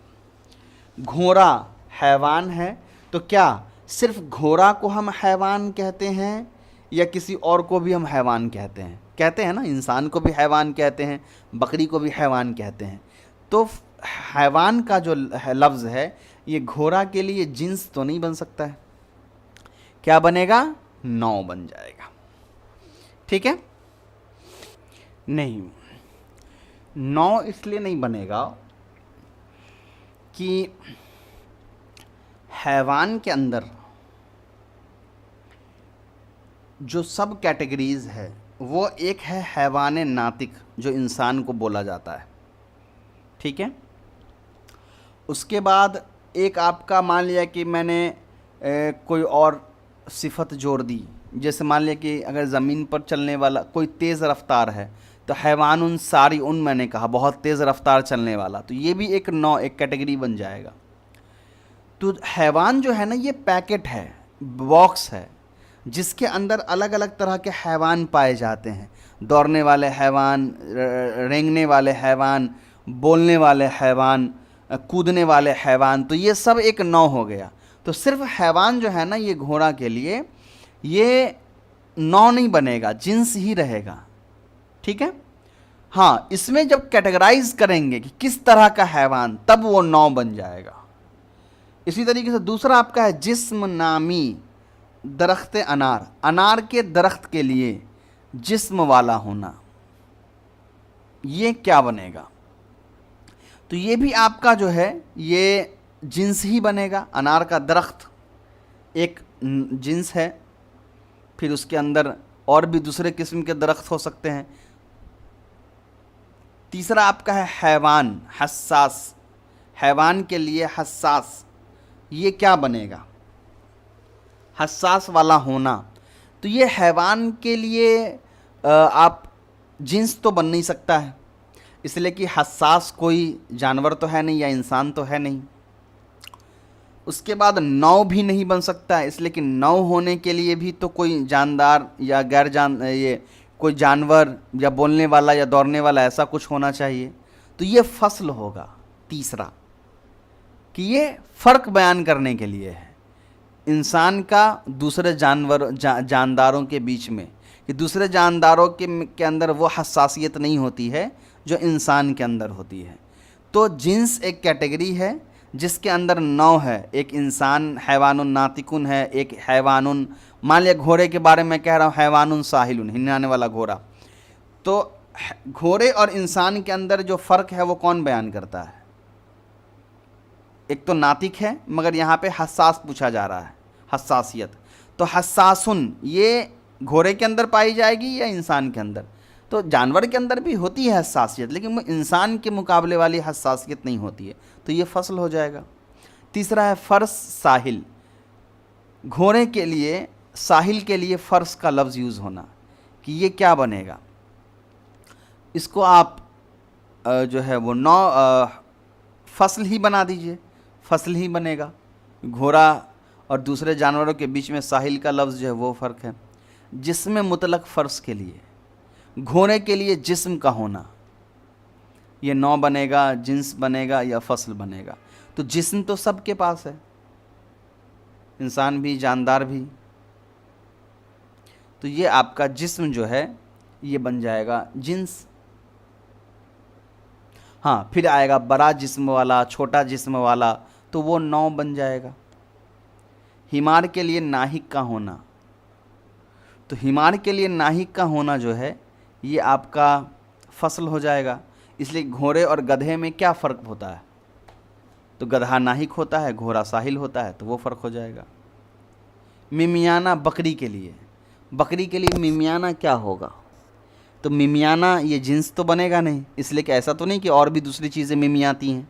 گھوڑا حیوان ہے، تو کیا صرف گھوڑا کو ہم حیوان کہتے ہیں یا کسی اور کو بھی ہم حیوان کہتے ہیں؟ کہتے ہیں نا، انسان کو بھی حیوان کہتے ہیں، بکری کو بھی حیوان کہتے ہیں. تو حیوان کا جو لفظ ہے یہ گھوڑا کے لیے جنس تو نہیں بن سکتا ہے. کیا بنے گا؟ نو بن جائے گا. ٹھیک ہے؟ نہیں، نو اس لیے نہیں بنے گا کہ حیوان کے اندر جو سب کیٹیگریز ہے وہ ایک ہے حیوان ناطق جو انسان کو بولا جاتا ہے. ٹھیک ہے؟ اس کے بعد ایک آپ کا مان لیا کہ میں نے کوئی اور صفت جوڑ دی. جیسے مان لیا کہ اگر زمین پر چلنے والا کوئی تیز رفتار ہے تو حیوان ساری میں نے کہا بہت تیز رفتار چلنے والا، تو یہ بھی ایک نوع، ایک کیٹیگری بن جائے گا. تو حیوان جو ہے نا یہ پیکٹ ہے، باکس ہے، جس کے اندر الگ الگ طرح کے حیوان پائے جاتے ہیں. دوڑنے والے حیوان، رینگنے والے حیوان، بولنے والے حیوان، کودنے والے حیوان. تو یہ سب ایک نوع ہو گیا. تو صرف حیوان جو ہے نا یہ گھوڑا کے لیے یہ نوع نہیں بنے گا، جنس ہی رہے گا. ٹھیک ہے؟ ہاں، اس میں جب کیٹیگرائز کریں گے کہ کس طرح کا حیوان، تب وہ نوع بن جائے گا. اسی طریقے سے دوسرا آپ کا ہے جسم نامی. درخت انار، انار کے درخت کے لیے جسم والا ہونا، یہ کیا بنے گا؟ تو یہ بھی آپ کا جو ہے یہ جنس ہی بنے گا. انار کا درخت ایک جنس ہے، پھر اس کے اندر اور بھی دوسرے قسم کے درخت ہو سکتے ہیں. تیسرا آپ کا ہے حیوان، حساس. حیوان کے لیے حساس، یہ کیا بنے گا؟ حساس والا ہونا. تو یہ حیوان کے لیے آپ جنس تو بن نہیں سکتا ہے، اس لیے کہ حساس کوئی جانور تو ہے نہیں یا انسان تو ہے نہیں. اس کے بعد نوع بھی نہیں بن سکتا ہے، اس لیے کہ نوع ہونے کے لیے بھی تو کوئی جاندار یا یہ کوئی جانور یا بولنے والا یا دوڑنے والا ایسا کچھ ہونا چاہیے. تو یہ فصل ہوگا تیسرا، کہ یہ فرق بیان کرنے کے لیے ہے انسان کا دوسرے جانداروں کے بیچ میں، کہ دوسرے جانداروں کے اندر وہ حساسیت نہیں ہوتی ہے جو انسان کے اندر ہوتی ہے۔ تو جنس ایک کیٹیگری ہے جس کے اندر نوع ہے، ایک انسان حیوان ناطقن ہے، ایک حیوان، مان لیا گھوڑے کے بارے میں کہہ رہا ہوں حیوان ساحل، ہنانے والا گھوڑا۔ تو گھوڑے اور انسان کے اندر جو فرق ہے وہ کون بیان کرتا ہے؟ ایک تو ناطق ہے، مگر یہاں پہ حساس پوچھا جا رہا ہے، حساسیت۔ تو حساسن یہ گھوڑے کے اندر پائی جائے گی یا انسان کے اندر؟ تو جانور کے اندر بھی ہوتی ہے حساسیت، لیکن وہ انسان کے مقابلے والی حساسیت نہیں ہوتی ہے، تو یہ فصل ہو جائے گا۔ تیسرا ہے فرس ساحل، گھوڑے کے لیے، ساحل کے لیے فرس کا لفظ یوز ہونا، کہ یہ کیا بنے گا؟ اس کو آپ جو ہے وہ فصل ہی بنا دیجئے، فصل ہی بنے گا۔ گھوڑا اور دوسرے جانوروں کے بیچ میں ساحل کا لفظ جو ہے وہ فرق ہے۔ جسم مطلق فرس کے لیے، گھوڑے کے لیے جسم کا ہونا، یہ نوع بنے گا، جنس بنے گا یا فصل بنے گا؟ تو جسم تو سب کے پاس ہے، انسان بھی جاندار بھی، تو یہ آپ کا جسم جو ہے یہ بن جائے گا جنس۔ ہاں پھر آئے گا بڑا جسم والا، چھوٹا جسم والا، تو وہ نوع بن جائے گا۔ ہمار کے لیے ناہک کا ہونا، تو ہمار کے لیے ناہک کا ہونا جو ہے یہ آپ کا فصل ہو جائے گا۔ اس لیے گھوڑے اور گدھے میں کیا فرق ہوتا ہے؟ تو گدھا ناہک ہوتا ہے، گھوڑا ساحل ہوتا ہے، تو وہ فرق ہو جائے گا۔ ممیانہ بکری کے لیے، بکری کے لیے ممیانہ کیا ہوگا؟ تو ممیانہ یہ جنس تو بنے گا نہیں، اس لیے کہ ایسا تو نہیں کہ اور بھی دوسری چیزیں ممیاتی ہیں،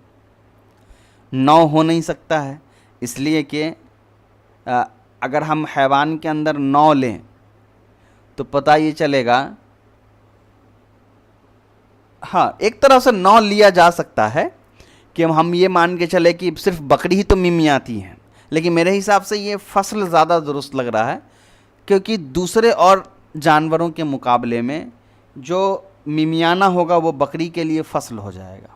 نوع ہو نہیں سکتا ہے، اس لیے کہ اگر ہم حیوان کے اندر نوع لیں تو پتہ یہ چلے گا، ہاں ایک طرح سے نوع لیا جا سکتا ہے کہ ہم یہ مان کے چلے کہ صرف بکری ہی تو ممیاتی ہیں، لیکن میرے حساب سے یہ فصل زیادہ درست لگ رہا ہے، کیونکہ دوسرے اور جانوروں کے مقابلے میں جو ممیانہ ہوگا وہ بکری کے لیے فصل ہو جائے گا۔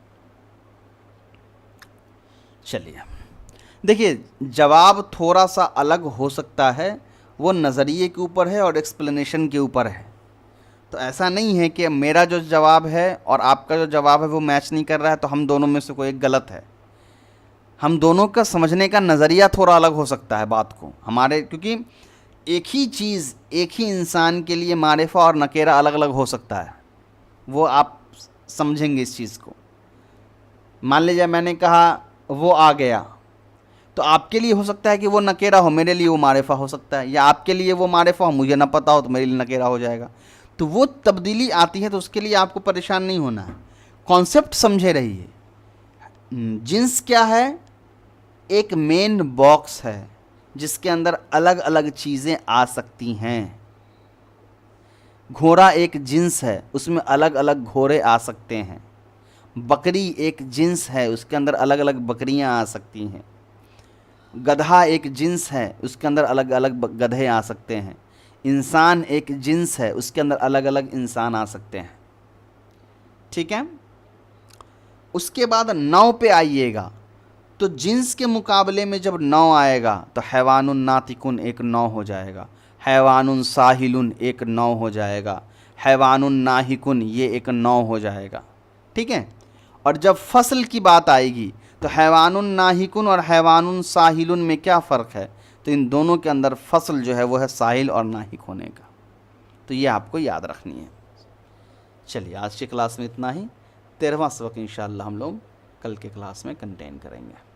چلیے دیکھیے، جواب تھوڑا سا الگ ہو سکتا ہے، وہ نظریے کے اوپر ہے اور ایکسپلینیشن کے اوپر ہے۔ تو ایسا نہیں ہے کہ میرا جو جواب ہے اور آپ کا جو جواب ہے وہ میچ نہیں کر رہا ہے تو ہم دونوں میں سے کوئی ایک غلط ہے۔ ہم دونوں کا سمجھنے کا نظریہ تھوڑا الگ ہو سکتا ہے بات کو ہمارے، کیونکہ ایک ہی چیز ایک ہی انسان کے لیے معرفہ اور نکیرہ الگ الگ ہو سکتا ہے، وہ آپ سمجھیں گے اس چیز کو۔ مان لیجیے میں نے کہا وہ آ گیا، تو آپ کے لیے ہو سکتا ہے کہ وہ نکیرہ ہو، میرے لیے وہ معرفہ ہو سکتا ہے، یا آپ کے لیے وہ معرفہ ہو، مجھے نہ پتہ ہو تو میرے لیے نکیرہ ہو جائے گا۔ تو وہ تبدیلی آتی ہے، تو اس کے لیے آپ کو پریشان نہیں ہونا ہے، کانسیپٹ سمجھے رہیے۔ جنس کیا ہے؟ ایک مین باکس ہے جس کے اندر الگ الگ چیزیں آ سکتی ہیں۔ گھوڑا ایک جنس ہے، اس میں الگ الگ گھوڑے آ سکتے ہیں۔ بکری ایک جنس ہے، اس کے اندر الگ الگ بکریاں آ سکتی ہیں۔ گدھا ایک جنس ہے، اس کے اندر الگ الگ گدھے آ سکتے ہیں۔ انسان ایک جنس ہے، اس کے اندر الگ الگ انسان آ سکتے ہیں۔ ٹھیک ہے؟ اس کے بعد نوع پہ آئیے گا، تو جنس کے مقابلے میں جب نوع آئے گا تو حیوان ناطقن ایک نوع ہو جائے گا، حیوان ساحل ایک نوع ہو جائے گا، حیوان ناہکن یہ ایک نوع ہو جائے گا۔ ٹھیک ہے؟ اور جب فصل کی بات آئے گی تو حیوان ناہکن اور حیوان ساحل میں کیا فرق ہے؟ تو ان دونوں کے اندر فصل جو ہے وہ ہے ساحل اور ناہک ہونے کا، تو یہ آپ کو یاد رکھنی ہے۔ چلیے آج کی کلاس میں اتنا ہی، 13واں سبق انشاءاللہ ہم لوگ کل کے کلاس میں کنٹین کریں گے۔